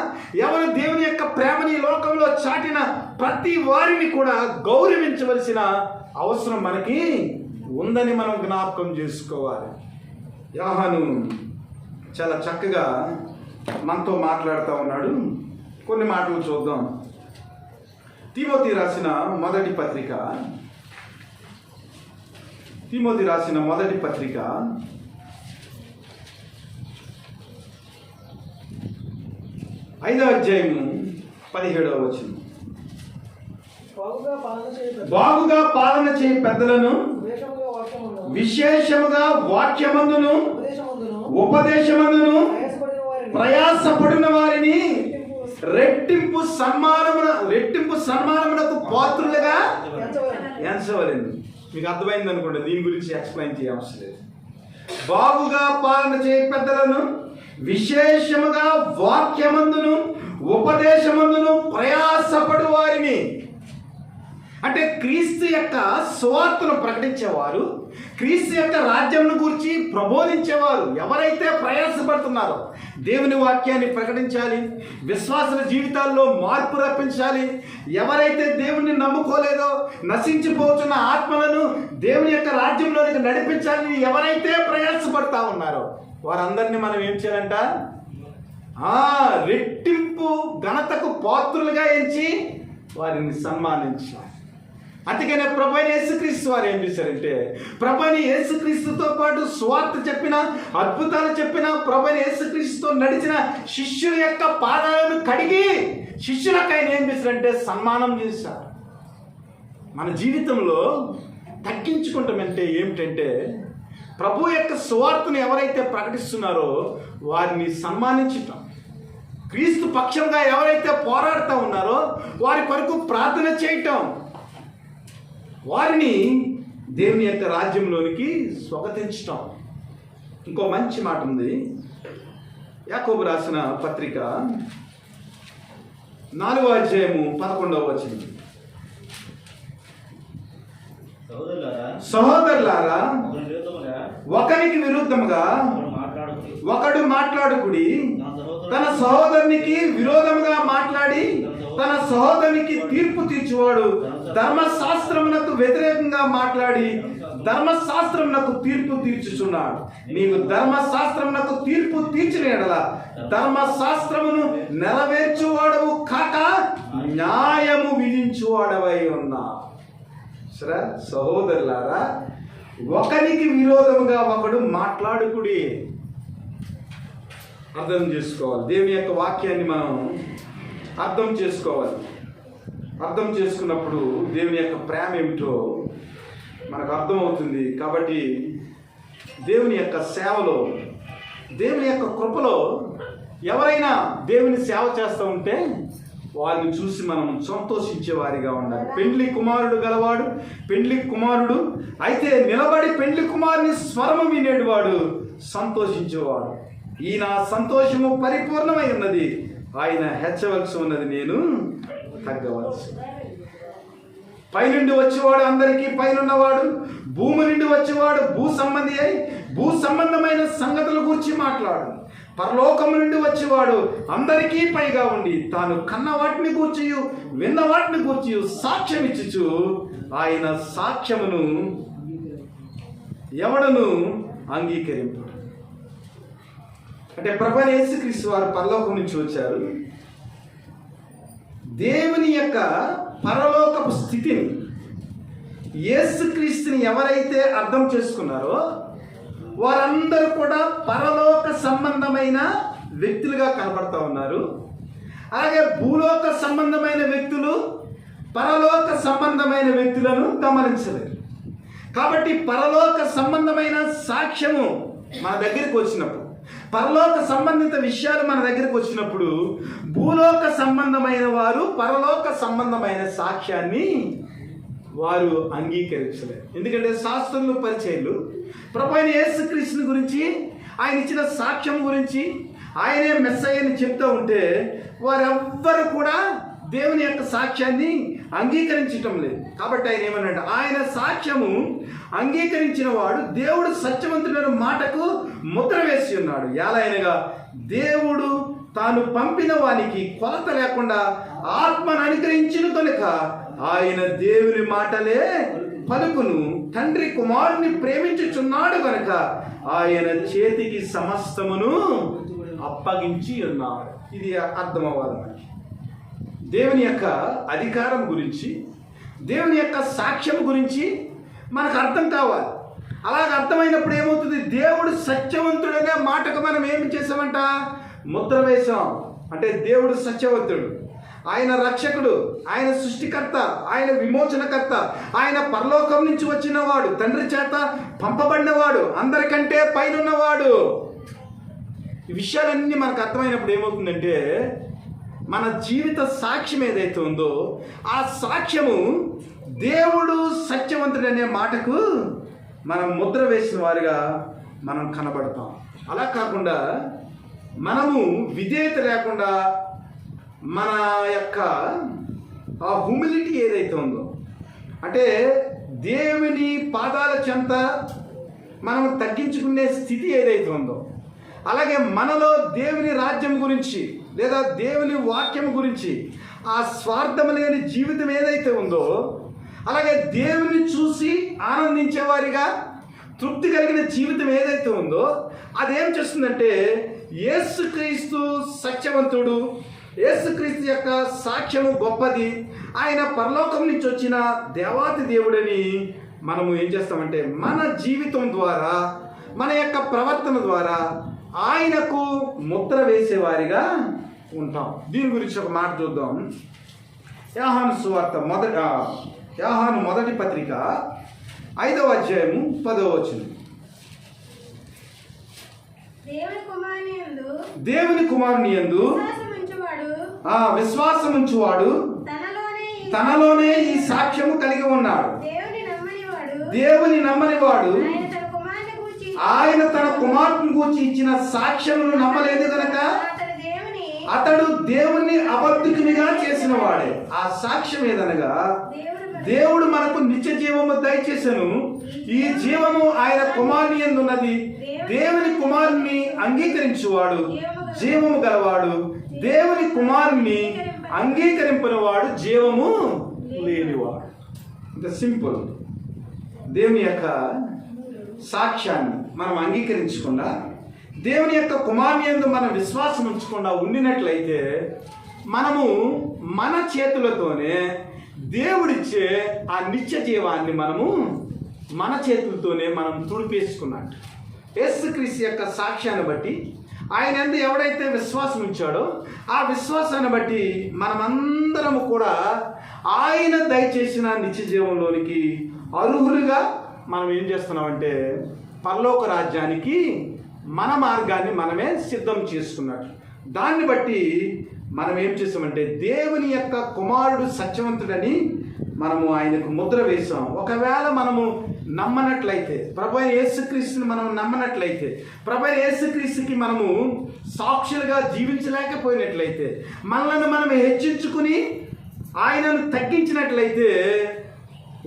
ఎవరు దేవుని యొక్క ప్రేమని లోకంలో చాటిన ప్రతి వారిని కూడా గౌరవించవలసిన అవసరం మనకి ఉందని మనం జ్ఞాపకం చేసుకోవాలి. యోహాను చాలా చక్కగా మనతో మాట్లాడుతూ ఉన్నాడు. కొన్ని మాటలు చూద్దాం. తిమోతి రాసిన మొదటి పత్రిక 5వ అధ్యాయము 17వ వచనం. బాగుగా పాలన చేయ పెద్దలను విశేషముగా వాక్యమందును ఉపదేశమందును ప్రయాసపడిన వారిని రెట్టింపు సన్మానమునకు పాత్రులుగా ఎంచవలెను. మీకు అర్థమైంది అనుకోండి, దీని గురించి ఎక్స్ప్లెయిన్ చేయవలసిన లేదు. బాగుగా పాలన చేయ పెద్దలను విశేషముగా వాక్యమందును ఉపదేశమందును ప్రయాసపడు వారిని, అంటే క్రీస్తు యొక్క సువార్తను ప్రకటించేవారు, క్రీస్తు యొక్క రాజ్యంను గురించి ప్రబోధించేవారు ఎవరైతే ప్రయాసపడుతున్నారో, దేవుని వాక్యాన్ని ప్రకటించాలి, విశ్వాసుల జీవితాల్లో మార్పు రప్పించాలి, ఎవరైతే దేవుణ్ణి నమ్ముకోలేదో నశించిపోతున్న ఆత్మలను దేవుని యొక్క రాజ్యంలోనికి నడిపించాలని ఎవరైతే ప్రయాసపడతా ఉన్నారో వారందరినీ మనం ఏం చేయాలంట? రెట్టింపు ఘనతకు పాత్రులుగా ఎంచి వారిని సన్మానించాలి. అందుకనే ప్రభువైన యేసుక్రీస్తు వారు ఏం చేశారంటే, ప్రభువైన యేసుక్రీస్తుతో పాటు సువార్త చెప్పిన, అద్భుతాలు చెప్పిన, ప్రభువైన యేసుక్రీస్తుతో నడిచిన శిష్యుల యొక్క పాదాలను కడిగి శిష్యులకు ఆయన ఏం చేశారంటే సన్మానం చేశారు. మన జీవితంలో తగ్గించుకుంటామంటే ఏమిటంటే, ప్రభు యొక్క సువార్తను ఎవరైతే ప్రకటిస్తున్నారో వారిని సన్మానించటం, క్రీస్తు పక్షంగా ఎవరైతే పోరాడుతూ ఉన్నారో వారి కొరకు ప్రార్థన చేయటం, వారిని దేవుని యొక్క రాజ్యంలోనికి స్వాగతించటం. ఇంకో మంచి మాట ఉంది, యాకోబు రాసిన పత్రిక 4వ అధ్యాయము 11వ వచనం. సహోదరులారా, ఒకరికి విరుద్ధముగా ఒకడు మాట్లాడుకుడి, తన సహోదరునికి విరోధముగా మాట్లాడి తన సహోదరునికి తీర్పు తీర్చువాడు ధర్మశాస్త్రమునకు వ్యతిరేకంగా మాట్లాడి ధర్మశాస్త్రమునకు తీర్పు తీర్చుచున్నాడు. నీవు ధర్మశాస్త్రమునకు తీర్పు తీర్చిన యెడల ధర్మశాస్త్రమును నెరవేర్చువాడవు కాక న్యాయము విధించువాడవై ఉన్నావు. సరే సహోదరులారా, ఒకరికి విరోధముగా ఒకడు మాట్లాడుకుడి. అర్థం చేసుకోవాలి. దేవుని యొక్క వాక్యాన్ని మనం అర్థం చేసుకోవాలి. అర్థం చేసుకున్నప్పుడు దేవుని యొక్క ప్రేమ ఏమిటో మనకు అర్థమవుతుంది. కాబట్టి దేవుని యొక్క సేవలో, దేవుని యొక్క కృపలో ఎవరైనా దేవుని సేవ చేస్తూ ఉంటే వారిని చూసి మనం సంతోషించే వారిగా ఉండాలి. పెండ్లి కుమారుడు గలవాడు పెండ్లి కుమారుడు అయితే నిలబడి పెండ్లి కుమారుని స్వరము వినేటివాడు సంతోషించేవాడు. ఈయన సంతోషము పరిపూర్ణమై ఉన్నది, ఆయన హెచ్చవలసి ఉన్నది, నేను తగ్గవచ్చు. పైనుండి వచ్చేవాడు అందరికీ పైనున్నవాడు, భూమి నుండి వచ్చేవాడు భూ సంబంధి అయి భూ సంబంధమైన సంగతుల గురించి మాట్లాడు. పరలోకము నుండి వచ్చేవాడు అందరికీ పైగా ఉండి తాను కన్న వాటిని గూర్చి విన్న వాటిని గూర్చి సాక్ష్యం ఇచ్చుచు ఆయన సాక్ష్యమును ఎవడను అంగీకరింపు. అంటే ప్రభువైన యేసుక్రీస్తు వారు పరలోకం నుంచి వచ్చారు. దేవుని యొక్క పరలోకపు స్థితిని, యేసుక్రీస్తుని ఎవరైతే అర్థం చేసుకున్నారో వారందరూ కూడా పరలోక సంబంధమైన వ్యక్తులుగా కనబడతా ఉన్నారు. అలాగే భూలోక సంబంధమైన వ్యక్తులు పరలోక సంబంధమైన వ్యక్తులను గమనించలేరు. కాబట్టి పరలోక సంబంధమైన సాక్ష్యము మన దగ్గరికి వచ్చినప్పుడు, పరలోక సంబంధిత విషయాలు మన దగ్గరికి వచ్చినప్పుడు భూలోక సంబంధమైన వారు పరలోక సంబంధమైన సాక్ష్యాన్ని వారు అంగీకరించలేరు. ఎందుకంటే శాస్త్రులు పరిచయాలు ప్రభువైన యేసుక్రీస్తుని గురించి, ఆయన ఇచ్చిన సాక్ష్యం గురించి, ఆయనే మెస్సయ్యని చెప్తూ ఉంటే వారెవ్వరు కూడా దేవుని యొక్క సాక్ష్యాన్ని అంగీకరించటం లేదు. కాబట్టి ఆయన ఏమన్నాడు, ఆయన సాక్ష్యము అంగీకరించిన వాడు దేవుడు సత్యవంతుడైన మాటకు ముద్ర వేసి ఉన్నాడు. ఎలాగనగా దేవుడు తాను పంపిన వానికి కొలత లేకుండా ఆత్మను అనుగ్రహించిన కనుక ఆయన దేవుని మాటలే పలుకును. తండ్రి కుమారుని ప్రేమించుచున్నాడు కనుక ఆయన చేతికి సమస్తమును అప్పగించి ఉన్నాడు. ఇది అర్థమవ్వాలి మనకి. దేవుని యొక్క అధికారం గురించి, దేవుని యొక్క సాక్ష్యం గురించి మనకు అర్థం కావాలి. అలాగ అర్థమైనప్పుడు ఏమవుతుంది, దేవుడు సత్యవంతుడనే మాటకు మనం ఏమి చేసామంట, ముద్ర వేశాం. అంటే దేవుడు సత్యవంతుడు, ఆయన రక్షకుడు, ఆయన సృష్టికర్త, ఆయన విమోచనకర్త, ఆయన పరలోకం నుంచి వచ్చినవాడు, తండ్రి చేత పంపబడినవాడు, అందరికంటే పైనున్నవాడు. ఈ విషయాలన్నీ మనకు అర్థమైనప్పుడు ఏమవుతుందంటే మన జీవిత సాక్ష్యం ఏదైతే ఉందో ఆ సాక్ష్యము దేవుడు సత్యవంతుడనే మాటకు మనం ముద్ర వేసిన వారిగా మనం కనబడతాం. అలా కాకుండా మనము విధేయత లేకుండా మన యొక్క ఆ హ్యూమిలిటీ ఏదైతే ఉందో, అంటే దేవుని పాదాల చెంత మనం తగ్గించుకునే స్థితి ఏదైతే ఉందో, అలాగే మనలో దేవుని రాజ్యం గురించి లేదా దేవుని వాక్యం గురించి ఆ స్వార్థం లేని జీవితం ఏదైతే ఉందో, అలాగే దేవుని చూసి ఆనందించేవారిగా తృప్తి కలిగిన జీవితం ఏదైతే ఉందో అదేం చేస్తుందంటే యేసుక్రీస్తు సత్యవంతుడు, యేసుక్రీస్తు యొక్క సాక్ష్యము గొప్పది, ఆయన పరలోకం నుంచి వచ్చిన దేవాతి దేవుడని మనము ఏం చేస్తామంటే మన జీవితం ద్వారా, మన యొక్క ప్రవర్తన ద్వారా ఆయనకు ముద్ర వేసేవారిగా ఉంటాం. దీని గురించి ఒక మాట చూద్దాం. యోహాను సువార్త యోహాను మొదటి పత్రిక 5వ అధ్యాయము 10వ వచనం. దేవుని కుమారుని యందు విశ్వాసముంచువాడు తనలోనే ఈ సాక్ష్యము కలిగి ఉన్నాడు. దేవుని నమ్మనివాడు ఆయన తన కుమారుని గూర్చి ఇచ్చిన సాక్ష్యమును నమ్మలేదు కనుక అతడు దేవుని అబద్ధికునిగా చేసిన వాడే. ఆ సాక్ష్యం ఏదనగా దేవుడు మనకు నిత్య జీవము దయచేసెను, ఈ జీవము ఆయన కుమారుని యందు ఉన్నది, దేవుని కుమారుని అంగీకరించువాడు జీవము గలవాడు, దేవుని కుమారుని అంగీకరింపనివాడు జీవము లేనివాడు. ఇంత సింపుల్. దేవుని యొక్క సాక్ష్యాన్ని మనం అంగీకరించకుండా, దేవుని యొక్క కుమారుని యందు మనం విశ్వాసం ఉంచకుండా ఉండినట్లయితే మనము మన చేతులతోనే దేవుడిచ్చే ఆ నిత్య జీవాన్ని మనము మన చేతులతోనే మనం తుడిపేసుకున్నట్టు. యేసుక్రీస్తు యొక్క సాక్ష్యాన్ని బట్టి, ఆయన యందు ఎవడైతే విశ్వాసం ఉంచాడో ఆ విశ్వాసాన్ని బట్టి మనమందరము కూడా ఆయన దయచేసిన నిత్య జీవంలోనికి అర్హులుగా మనం ఏం చేస్తున్నామంటే పరలోక రాజ్యానికి మన మార్గాన్ని మనమే సిద్ధం చేసుకున్నట్టు. దాన్ని బట్టి మనం ఏం చేస్తామంటే దేవుని యొక్క కుమారుడు సత్యవంతుడని మనము ఆయనకు ముద్ర వేసాం. ఒకవేళ మనము నమ్మనట్లయితే, ప్రభు యేసుక్రీస్తుని మనం నమ్మనట్లయితే, ప్రభు యేసుక్రీస్తుకి మనము సాక్షులుగా జీవించలేకపోయినట్లయితే, మనల్ని మనం హెచ్చించుకుని ఆయనను తగ్గించినట్లయితే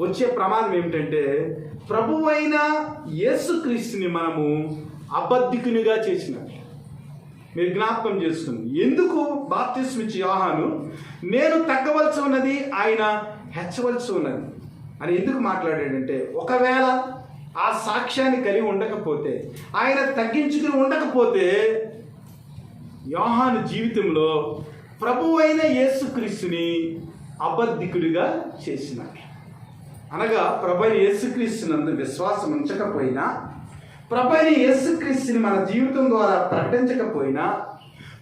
వచ్చే ప్రమాదం ఏమిటంటే ప్రభువు అయిన యేసుక్రీస్తుని మనము అబద్ధికునిగా చేసినట్లు. మీరు జ్ఞాపకం చేసుకుంది. ఎందుకు బాప్తిస్మ ఇచ్చి యోహాను నేను తగ్గవలసి ఉన్నది, ఆయన హెచ్చవలసి ఉన్నది అని ఎందుకు మాట్లాడాడంటే, ఒకవేళ ఆ సాక్ష్యాన్ని కలిగి ఉండకపోతే, ఆయన తగ్గించుకుని ఉండకపోతే యోహాను జీవితంలో ప్రభువు అయిన యేసుక్రీస్తుని అబద్ధికుడిగా చేసినట్లు. అనగా ప్రభు అయిన యేసుక్రీస్తునందు విశ్వాసం ఉంచకపోయినా, ప్రభు అయిన యేసుక్రీస్తుని మన జీవితం ద్వారా ప్రకటించకపోయినా,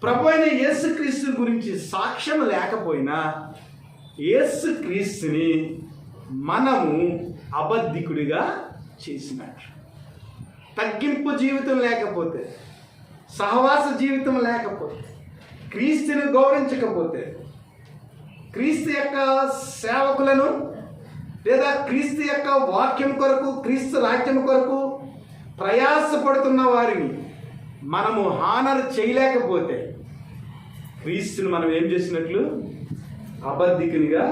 ప్రభు అయిన యేసుక్రీస్తు గురించి సాక్ష్యం లేకపోయినా యేసుక్రీస్తుని మనము అబద్ధికుడిగా చేసినట్లు. తగ్గింపు జీవితం లేకపోతే, సహవాస జీవితం లేకపోతే, క్రీస్తుని గౌరవించకపోతే, క్రీస్తు యొక్క సేవకులను లేదా క్రీస్తు యొక్క వాక్యం కొరకు, క్రీస్తు రాజ్యం కొరకు ప్రయాసపడుతున్న వారిని మనము హానర్ చేయలేకపోతే క్రీస్తుని మనం ఏం చేసినట్లు? అబద్ధికునిగా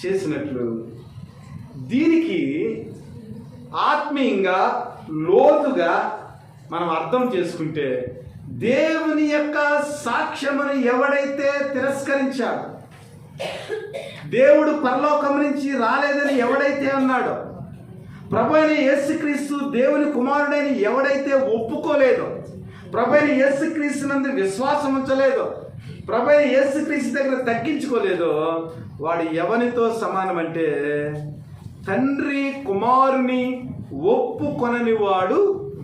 చేసినట్లు. దీనికి ఆత్మీయంగా లోతుగా మనం అర్థం చేసుకుంటే, దేవుని యొక్క సాక్ష్యమును ఎవడైతే తిరస్కరించాడో, దేవుడు పరలోకం నుంచి రాలేదని ఎవడైతే అన్నాడో, ప్రభు అయిన యేసుక్రీస్తు దేవుని కుమారుడని ఎవడైతే ఒప్పుకోలేదో, ప్రభు అయిన యేసుక్రీస్తునందు విశ్వాసం ఉంచలేదో, ప్రభు అయిన యేసుక్రీస్తు దగ్గర తగ్గించుకోలేదో, వాడు ఎవరితో సమానం అంటే తండ్రి కుమారుని ఒప్పుకొనని వాడు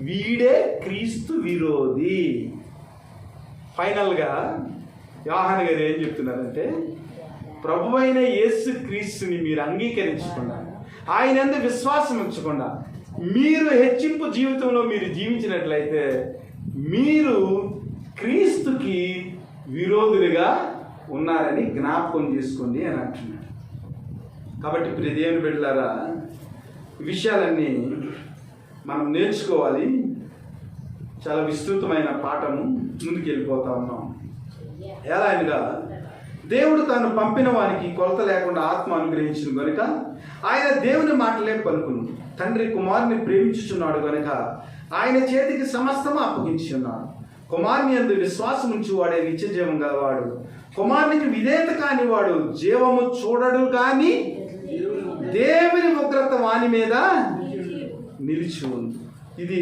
వీడే క్రీస్తు విరోధి. ఫైనల్గా యోహాను గారు ఏం చెప్తున్నారంటే, ప్రభు అయిన యేసుక్రీస్తుని మీరు అంగీకరించకుండా, ఆయన యందు విశ్వాసం ఉంచకుండా మీరు హెచ్చింపు జీవితంలో మీరు జీవించినట్లయితే మీరు క్రీస్తుకి విరోధులుగా ఉన్నారని జ్ఞాపకం చేసుకోండి అని అంటున్నాడు. కాబట్టి ప్రియ దేవుని బిడ్డలారా, విషయాలన్నీ మనం నేర్చుకోవాలి. చాలా విస్తృతమైన పాఠము, ముందుకు వెళ్ళిపోతా ఉన్నాం. ఎలా అనగా, దేవుడు తాను పంపిన వారికి కొలత లేకుండా ఆత్మ అనుగ్రహించిన కనుక ఆయన దేవుని మాటలే పలుకును. తండ్రి కుమారుని ప్రేమించుచున్నాడు కనుక ఆయన చేతికి సమస్తము అప్పగించి ఉన్నాడు. కుమారుని యందు విశ్వాసం ఉంచువాడే నిత్య జీవం గలవాడు. కుమారునికి విధేయత కానివాడు జీవము చూడడు కానీ దేవుని ఉగ్రత వాని మీద నిలిచి ఉంది. ఇది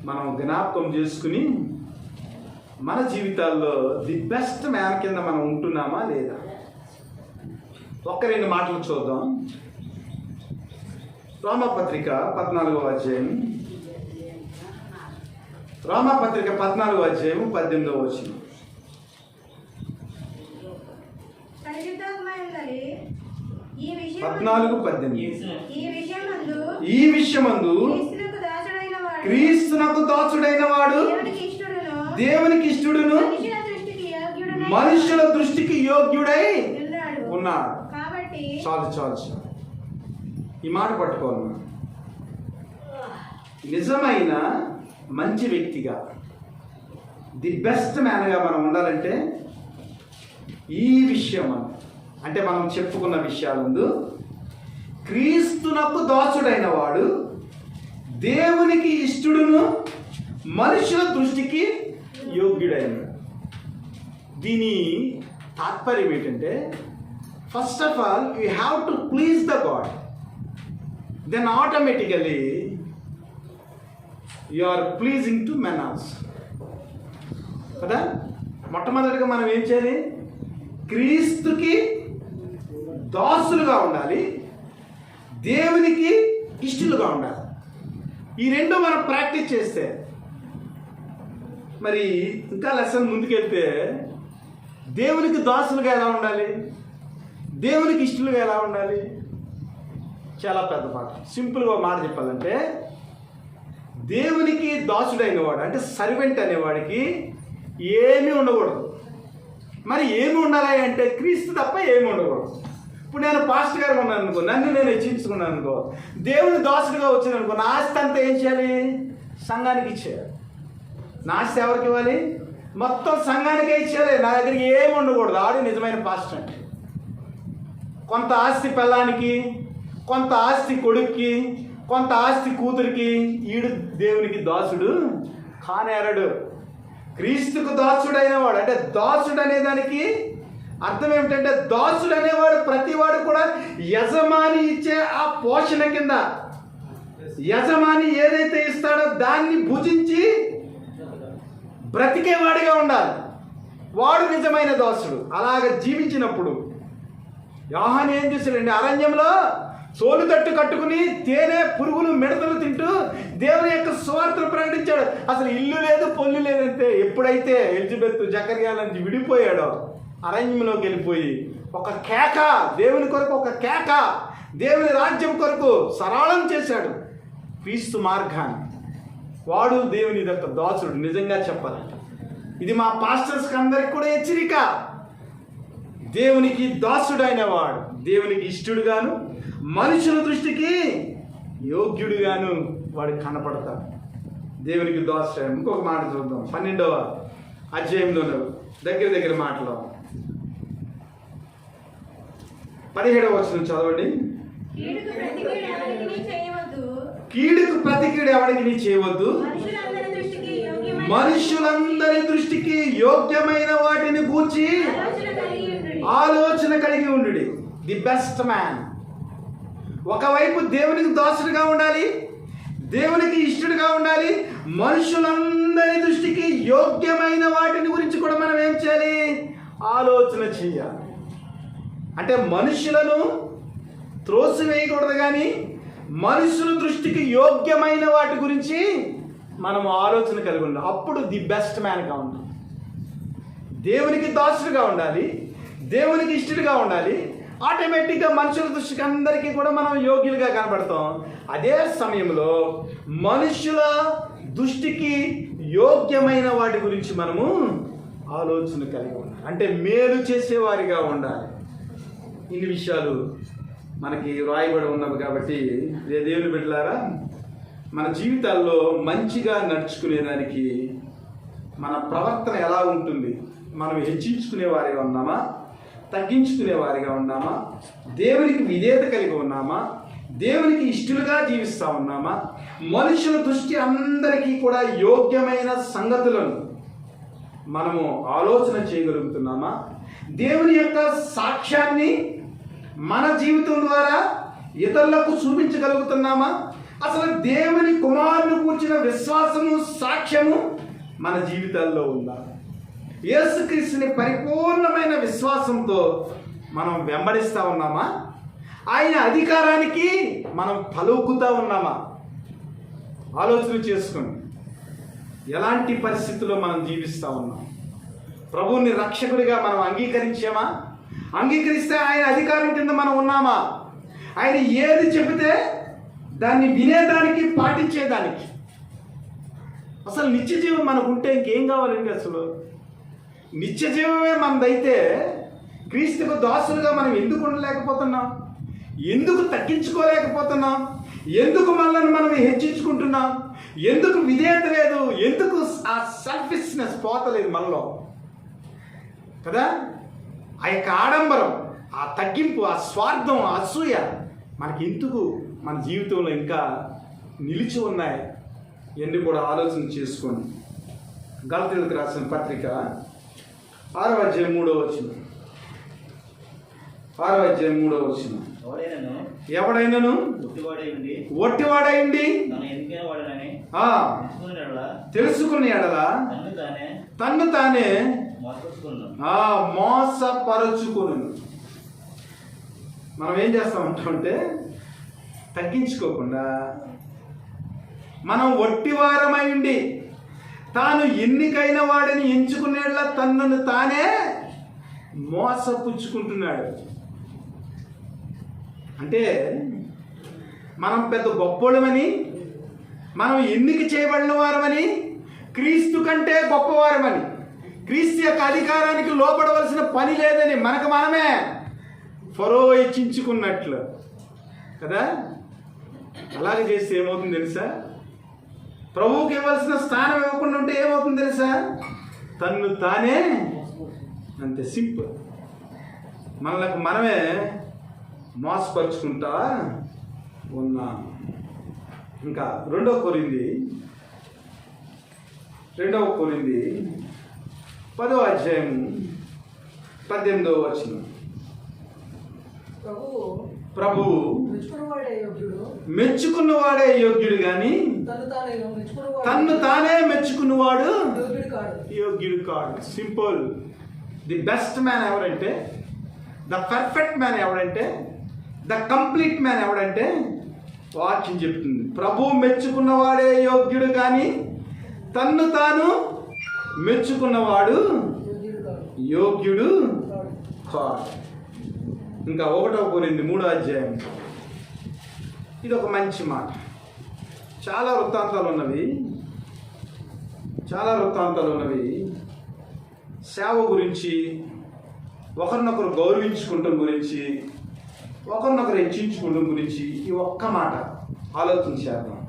మనం జ్ఞాపకం చేసుకుని మన జీవితాల్లో ది బెస్ట్ మ్యాన్ కింద మనం ఉంటున్నామా లేదా? ఒక్క రెండు మాటలు చూద్దాం. రోమపత్రిక 14వ అధ్యాయం, రోమపత్రిక 14వ అధ్యాయం 18వ వచనం. ఈ విషయమందు క్రీస్తునకు దాసుడైన వాడు దేవునికి ఇష్టడును మనుషుల దృష్టికి యోగ్యుడై ఉన్నాడు. చాలు చాలు చాలు, ఈ మాట పట్టుకోవాలి. నిజమైన మంచి వ్యక్తిగా, ది బెస్ట్ మ్యాన్గా మనం ఉండాలంటే ఈ విషయం అంటే మనం చెప్పుకున్న విషయాలందు క్రీస్తునకు దాసుడైన వాడు దేవునికి ఇష్టడును మనుషుల దృష్టికి యోగ్యుడైన. దీని తాత్పర్యం ఏంటంటే, first of all you have to please the God, then automatically you are pleasing to men also కదా. మొట్టమొదటిగా మనం ఏం చేయాలి? క్రీస్తుకి దాసులుగా ఉండాలి, దేవునికి ఇష్టలుగా ఉండాలి. ఈ రెండు మనం ప్రాక్టీస్ చేస్తే మరి ఇంకా లెసన్ ముందుకెళ్తే దేవునికి దాసులుగా ఎలా ఉండాలి, దేవునికి ఇష్టలుగా ఎలా ఉండాలి? చాలా పెద్ద పాట. సింపుల్గా మాట చెప్పాలంటే, దేవునికి దాసుడైన వాడు అంటే సర్వెంట్ అనేవాడికి ఏమీ ఉండకూడదు. మరి ఏమి ఉండాలి అంటే క్రీస్తు తప్ప ఏమి ఉండకూడదు. ఇప్పుడు నేను పాస్టర్ గారు ఉన్నాను అనుకో, నన్ను నేను హెచ్చించుకున్నాను అనుకో, దేవుని దాసుడిగా వచ్చింది అనుకో, నా ఆస్తి అంతా ఏం చేయాలి? సంఘానికి ఇచ్చేయాలి. నా ఆస్తి ఎవరికి ఇవ్వాలి? మొత్తం సంఘానికే ఇచ్చేయాలి. నా దగ్గరికి ఏమి ఉండకూడదు. ఆడు నిజమైన పాస్టర్ అంటే. కొంత ఆస్తి పిల్లానికి, కొంత ఆస్తి కొడుక్కి, కొంత ఆస్తి కూతురికి, ఈడు దేవునికి దాసుడు కానేరడు. క్రీస్తుకు దాసుడైన వాడు అంటే, దాసుడు అనేదానికి అర్థం ఏమిటంటే, దాసుడు అనేవాడు ప్రతివాడు కూడా యజమాని ఇచ్చే ఆ పోషణ కింద, యజమాని ఏదైతే ఇస్తాడో దాన్ని భుజించి బ్రతికేవాడిగా ఉండాలి. వాడు నిజమైన దాసుడు. అలాగ జీవించినప్పుడు యోహాను ఏం చేశాడండి? అరణ్యంలో సోలు తట్టు కట్టుకుని తేనె పురుగులు మిడతలు తింటూ దేవుని యొక్క సువార్తను ప్రకటించాడు. అసలు ఇల్లు లేదు, పొల్లు లేదంటే. ఎప్పుడైతే ఎలిజబెత్ జకర్యా నుంచి విడిపోయాడో, అరణ్యంలోకి వెళ్ళిపోయి ఒక కేక, దేవుని కొరకు ఒక కేక, దేవుని రాజ్యం కొరకు సరళం చేశాడు క్రీస్తు మార్గాన్ని. వాడు దేవుని యొక్క దాసుడు. నిజంగా చెప్పాలంటే ఇది మా పాస్టర్స్కి అందరికి కూడా హెచ్చరిక. దేవునికి దాసుడైన వాడు దేవునికి ఇష్టడుగాను, మనుషుల దృష్టికి యోగ్యుడుగాను వాడు కనపడతాడు. దేవునికి దాసుడు. ఇంకొక మాట చూద్దాం. 12వ అధ్యాయంలో దగ్గర మాటలో 17వ వచనం చదవండి. కీడుకు ప్రతికీడు ఎవరికి నీ చేయవద్దు, మనుషులందరి దృష్టికి యోగ్యమైన వాటిని గూర్చి ఆలోచన కలిగి ఉండు. The best man. ఒకవైపు దేవునికి దాసుడిగా ఉండాలి, దేవునికి ఇష్టడుగా ఉండాలి, మనుషులందరి దృష్టికి యోగ్యమైన వాటిని గురించి కూడా మనం ఏం చేయాలి? ఆలోచన చేయాలి. అంటే మనుషులను త్రోసివేయకూడదు, కానీ మనుషుల దృష్టికి యోగ్యమైన వాటి గురించి మనం ఆలోచన కలిగి ఉండాలి. అప్పుడు ది బెస్ట్ మ్యాన్గా ఉండాలి. దేవునికి దాసుడుగా ఉండాలి, దేవునికి ఇష్టడుగా ఉండాలి. ఆటోమేటిక్గా మనుషుల దృష్టికి అందరికీ కూడా మనం యోగ్యులుగా కనబడతాం. అదే సమయంలో మనుషుల దృష్టికి యోగ్యమైన వాటి గురించి మనము ఆలోచన కలిగి ఉండాలి. అంటే మేలు చేసేవారిగా ఉండాలి. ఇన్ని విషయాలు మనకి రాయబడి ఉన్నవి కాబట్టి దేవుని బిడ్డలారా, మన జీవితాల్లో మంచిగా నడుచుకునేదానికి మన ప్రవర్తన ఎలా ఉంటుంది? మనం హెచ్చించుకునే వారిగా ఉన్నామా, తగ్గించుకునే వారిగా ఉన్నామా, దేవునికి విధేయత కలిగి ఉన్నామా, దేవునికి ఇష్టలుగా జీవిస్తూ ఉన్నామా, మనుషుల దృష్టి అందరికీ కూడా యోగ్యమైన సంగతులను మనము ఆలోచన చేయగలుగుతున్నామా, దేవుని యొక్క సాక్ష్యాన్ని మన జీవితం ద్వారా ఇతరులకు చూపించగలుగుతున్నామా, అసలు దేవుని కుమారుని కూర్చిన విశ్వాసము సాక్ష్యము మన జీవితాల్లో ఉందా? యేసుక్రీస్తుని పరిపూర్ణమైన విశ్వాసంతో మనం వెంబడిస్తూ ఉన్నామా? ఆయన అధికారానికి మనం పలుకుతూ ఉన్నామా? ఆలోచన చేసుకోండి. ఎలాంటి పరిస్థితుల్లో మనం జీవిస్తూ ఉన్నాం? ప్రభువుని రక్షకుడిగా మనం అంగీకరించామా? అంగీకరిస్తే ఆయన అధికారం కింద మనం ఉన్నామా? ఆయన ఏది చెబితే దాన్ని వినేదానికి, పాటించేదానికి. అసలు నిత్య జీవం మనకు ఉంటే ఇంకేం కావాలండి? అసలు నిత్య జీవమే మనదైతే క్రీస్తుకు దాసులుగా మనం ఎందుకు ఉండలేకపోతున్నాం? ఎందుకు తగ్గించుకోలేకపోతున్నాం? ఎందుకు మనల్ని మనం హెచ్చించుకుంటున్నాం? ఎందుకు విధేయత లేదు? ఎందుకు ఆ సెల్ఫిష్నెస్ పోతలేదు మనలో కదా? ఆ యొక్క ఆడంబరం, ఆ తగ్గింపు, ఆ స్వార్థం, ఆ అసూయ మనకి ఎందుకు మన జీవితంలో ఇంకా నిలిచి ఉన్నాయి? ఇవన్నీ కూడా ఆలోచన చేసుకోండి. గలతీయులకు రాసిన పత్రిక 6వ అధ్యాయం 3వ వచనం. 6వ అధ్యాయం 3వ వచనం. ఎవడైనను ఒట్టివాడైండి తెలుసుకున్న ఎడల తన్ను తానే మోసపరచుకును. మనం ఏం చేస్తామంటే తగ్గించుకోకుండా మనం ఒట్టివారమై ఉండి తాను ఎన్నికైన వాడిని ఎంచుకునేలా తనను తానే మోసపుచ్చుకుంటున్నాడు. అంటే మనం పెద్ద గొప్పోళ్ళమని, మనం ఎన్నిక చేయబడిన వారమని, క్రీస్తు కంటే గొప్పవారమని, క్రీస్తు యొక్క అధికారానికి లోపడవలసిన పని లేదని మనకు మనమే ఫరో ఇచ్చించుకున్నట్లు కదా. అలాగే చేస్తే ఏమవుతుంది తెలుసా? ప్రభువుకి ఇవ్వాల్సిన స్థానం ఇవ్వకుండా ఉంటే ఏమవుతుంది తెలుసా? తన్ను తానే, అంతే సింపుల్, మనకు మనమే మోసపరుచుకుంటా ఉన్నాం. ఇంకా 2వ కొరింథీ 10వ అధ్యాయం 18వ వచనం. ప్రభువు మెచ్చుకున్నవాడే యోగ్యుడు గాని తన్ను తానే మెచ్చుకున్నవాడు యోగ్యుడు కాడు. సింపుల్. ది బెస్ట్ మ్యాన్ ఎవరంటే, ద పర్ఫెక్ట్ మ్యాన్ ఎవరంటే, ద కంప్లీట్ మ్యాన్ ఎవడంటే వాక్యం చెప్తుంది. ప్రభువు మెచ్చుకున్నవాడే యోగ్యుడు కానీ తన్ను తాను మెచ్చుకున్నవాడు యోగ్యుడు కాడు. ఇంకా 1వ కొరింథీ 3వ అధ్యాయం. ఇది ఒక మంచి మాట. చాలా వృత్తాంతాలు ఉన్నవి. సేవ గురించి, ఒకరినొకరు గౌరవించుకుంటాం గురించి, ఒకరినొకరు హెచ్చించుకోవడం గురించి ఈ ఒక్క మాట ఆలోచించేద్దాం.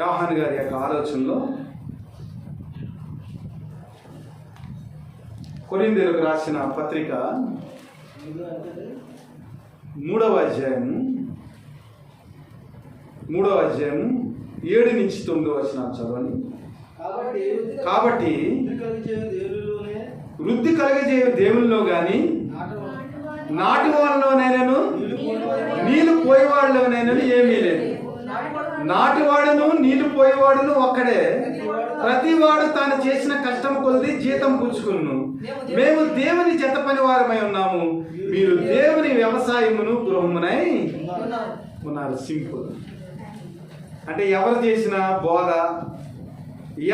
యోహాను గారి యొక్క ఆలోచనలో కొరింథీయులకు రాసిన పత్రిక 3వ అధ్యాయం 7 నుంచి 9 వచనాలు చదవండి. కాబట్టి వృద్ధి కలిగజేయ దేవుల్లో గాని నాటి వాళ్ళలోనైనాను నీళ్ళు పోయేవాళ్ళలోనైనాను ఏమీ లేదు. నాటివాడును నీళ్లు పోయేవాడును ఒక్కడే. ప్రతివాడు తాను చేసిన కష్టం కొలది జీతం పుచ్చుకును. మేము దేవుని జత పని వారమై ఉన్నాము, మీరు దేవుని వ్యవసాయమును గృహమునై ఉన్నారు. సింపుల్. అంటే ఎవరు చేసిన బోధ,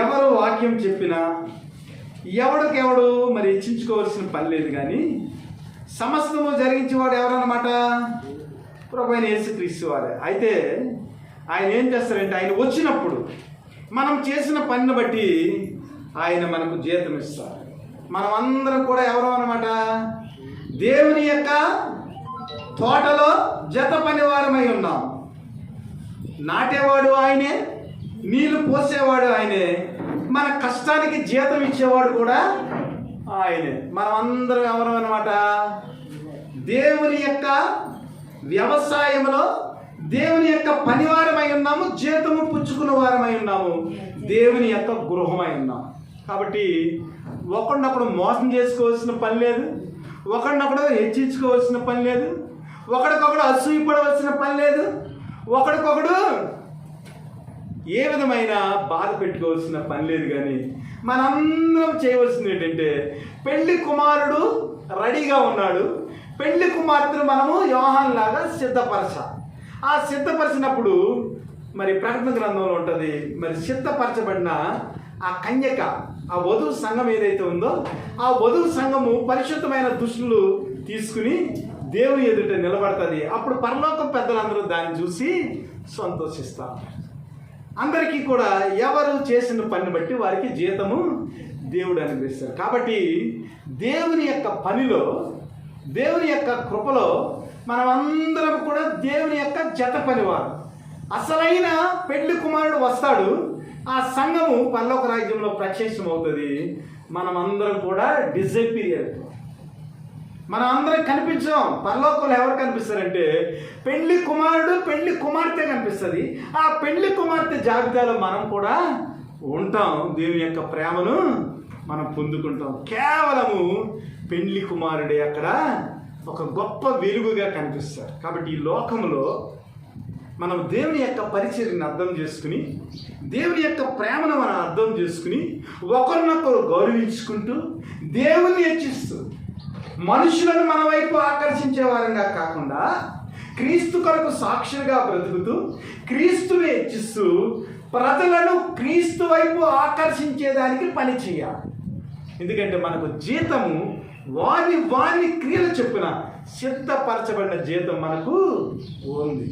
ఎవరు వాక్యం చెప్పినా ఎవడికెవడు మరి హెచ్చించుకోవాల్సిన పని లేదు. కానీ సమస్తము జరిగించేవాడు ఎవరన్నమాట? ప్రభువైన యేసుక్రీస్తు వారే. అయితే ఆయన ఏం చేస్తారంటే, ఆయన వచ్చినప్పుడు మనం చేసిన పనిని బట్టి ఆయన మనకు జీతం ఇస్తారు. మనం అందరం కూడా ఎవరు అన్నమాట? దేవుని యొక్క తోటలో జత పనివారమై ఉన్నాం. నాటేవాడు ఆయనే, నీళ్లు పోసేవాడు ఆయనే, మన కష్టానికి జీతం ఇచ్చేవాడు కూడా ఆయనే. మనం అందరం ఎవరు అన్నమాట? దేవుని యొక్క వ్యవసాయంలో దేవుని యొక్క పనివారమై ఉన్నాము, జీతము పుచ్చుకున్న వారమై ఉన్నాము, దేవుని యొక్క గృహమై ఉన్నాము. కాబట్టి ఒకరినొకడు మోసం చేసుకోవాల్సిన పని లేదు, ఒకరినొకడు హెచ్చించుకోవాల్సిన పని లేదు, ఒకడికొకడు అసూయపడవలసిన పని లేదు, ఒకడికొకడు ఏ విధమైన బాధ పెట్టుకోవాల్సిన పని లేదు. కానీ మనందరం చేయవలసింది ఏంటంటే, పెళ్లి కుమారుడు రెడీగా ఉన్నాడు, పెళ్లి కుమార్తెను మనము యోహాను లాగా సిద్ధపరచాలి. ఆ సిద్ధపరిచినప్పుడు మరి ప్రకటన గ్రంథంలో ఉంటుంది, మరి సిద్ధపరచబడిన ఆ కన్యక, ఆ వధువు సంఘం ఏదైతే ఉందో ఆ వధువు సంఘము పరిశుద్ధమైన దుస్తులు తీసుకుని దేవుని ఎదుట నిలబడుతుంది. అప్పుడు పరలోకం పెద్దలందరూ దాన్ని చూసి సంతోషిస్తారు. అందరికీ కూడా ఎవరు చేసిన పని బట్టి వారికి జీతము దేవుడు అనుగ్రహిస్తారు. కాబట్టి దేవుని యొక్క పనిలో, దేవుని యొక్క కృపలో మనం అందరం కూడా దేవుని యొక్క జత పనివారు. అసలైన పెళ్లి కుమారుడు వస్తాడు, ఆ సంఘము పరలోక రాజ్యంలో ప్రత్యక్షం అవుతుంది. మనం అందరం కూడా డిజపీరియర్, మనం అందరం కనిపించాం. పరలోకంలో ఎవరు కనిపిస్తారంటే పెళ్లి కుమారుడు, పెళ్లి కుమార్తె కనిపిస్తుంది. ఆ పెళ్లి కుమార్తె జాబితాలో మనం కూడా ఉంటాం. దేవుని యొక్క ప్రేమను మనం పొందుకుంటాం. కేవలము పెళ్లి కుమారుడే అక్కడ ఒక గొప్ప వెలుగుగా కనిపిస్తాడు. కాబట్టి ఈ లోకంలో మనం దేవుని యొక్క పరిచర్యను అర్థం చేసుకుని, దేవుని యొక్క ప్రేమను మనం అర్థం చేసుకుని, ఒకరినొకరు గౌరవించుకుంటూ, దేవుని హెచ్చిస్తూ, మనుషులను మన వైపు ఆకర్షించే వారంగా కాకుండా క్రీస్తు కొరకు సాక్షులుగా బ్రతుకుతూ, క్రీస్తుని హెచ్చిస్తూ, ప్రజలను క్రీస్తు వైపు ఆకర్షించేదానికి పని చేయాలి. ఎందుకంటే మనకు జీతము వాని క్రియలు చెప్పిన సిద్ధపరచబడిన జీతం మనకు ఉంది.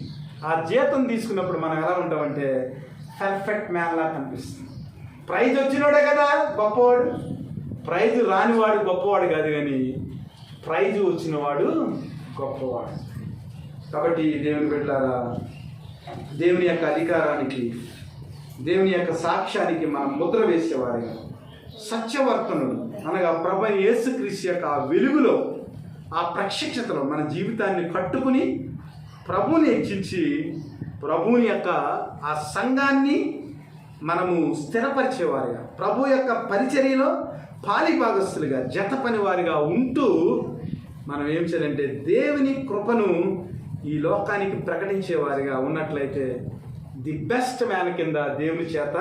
ఆ జీతం తీసుకున్నప్పుడు మనం ఎలా ఉంటామంటే పర్ఫెక్ట్ మ్యాన్లా కనిపిస్తుంది. ప్రైజ్ వచ్చినోడే కదా గొప్పవాడు, ప్రైజ్ రానివాడు గొప్పవాడు కాదు, కానీ ప్రైజ్ వచ్చినవాడు గొప్పవాడు. కాబట్టి దేవుని బిడ్డలారా, దేవుని యొక్క అధికారానికి, దేవుని యొక్క సాక్ష్యానికి మనం ముద్ర వేసేవారిగా, సత్యవర్తనుడు అనగా ప్రభువైన యేసుక్రీస్తు యొక్క ఆ వెలుగులో, ఆ ప్రత్యక్షతలో మన జీవితాన్ని కట్టుకుని ప్రభువుని హెచ్చించి, ప్రభువుని యొక్క ఆ సంఘాన్ని మనము స్థిరపరిచేవారిగా, ప్రభు యొక్క పరిచర్యలో పాలిభాగస్తులుగా, జత పనివారిగా ఉంటూ మనం ఏం చేయాలంటే దేవుని కృపను ఈ లోకానికి ప్రకటించేవారిగా ఉన్నట్లయితే ది బెస్ట్ మ్యాన్ కింద దేవుని చేత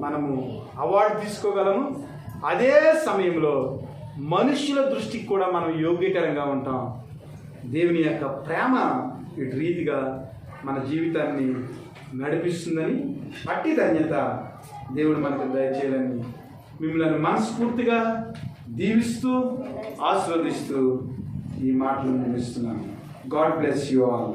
మనము అవార్డు తీసుకోగలము. అదే సమయంలో మనుష్యుల దృష్టికి కూడా మనం యోగ్యకరంగా ఉంటాం. దేవుని యొక్క ప్రేమ ఇటు రీతిగా మన జీవితాన్ని నడిపిస్తుందని, అట్టి ధన్యత దేవుడు మనకు దయచేయాలని మిమ్మల్ని మనస్ఫూర్తిగా దీవిస్తూ ఆశీర్వదిస్తూ ఈ మాటలు ముగిస్తున్నాను. God bless you all.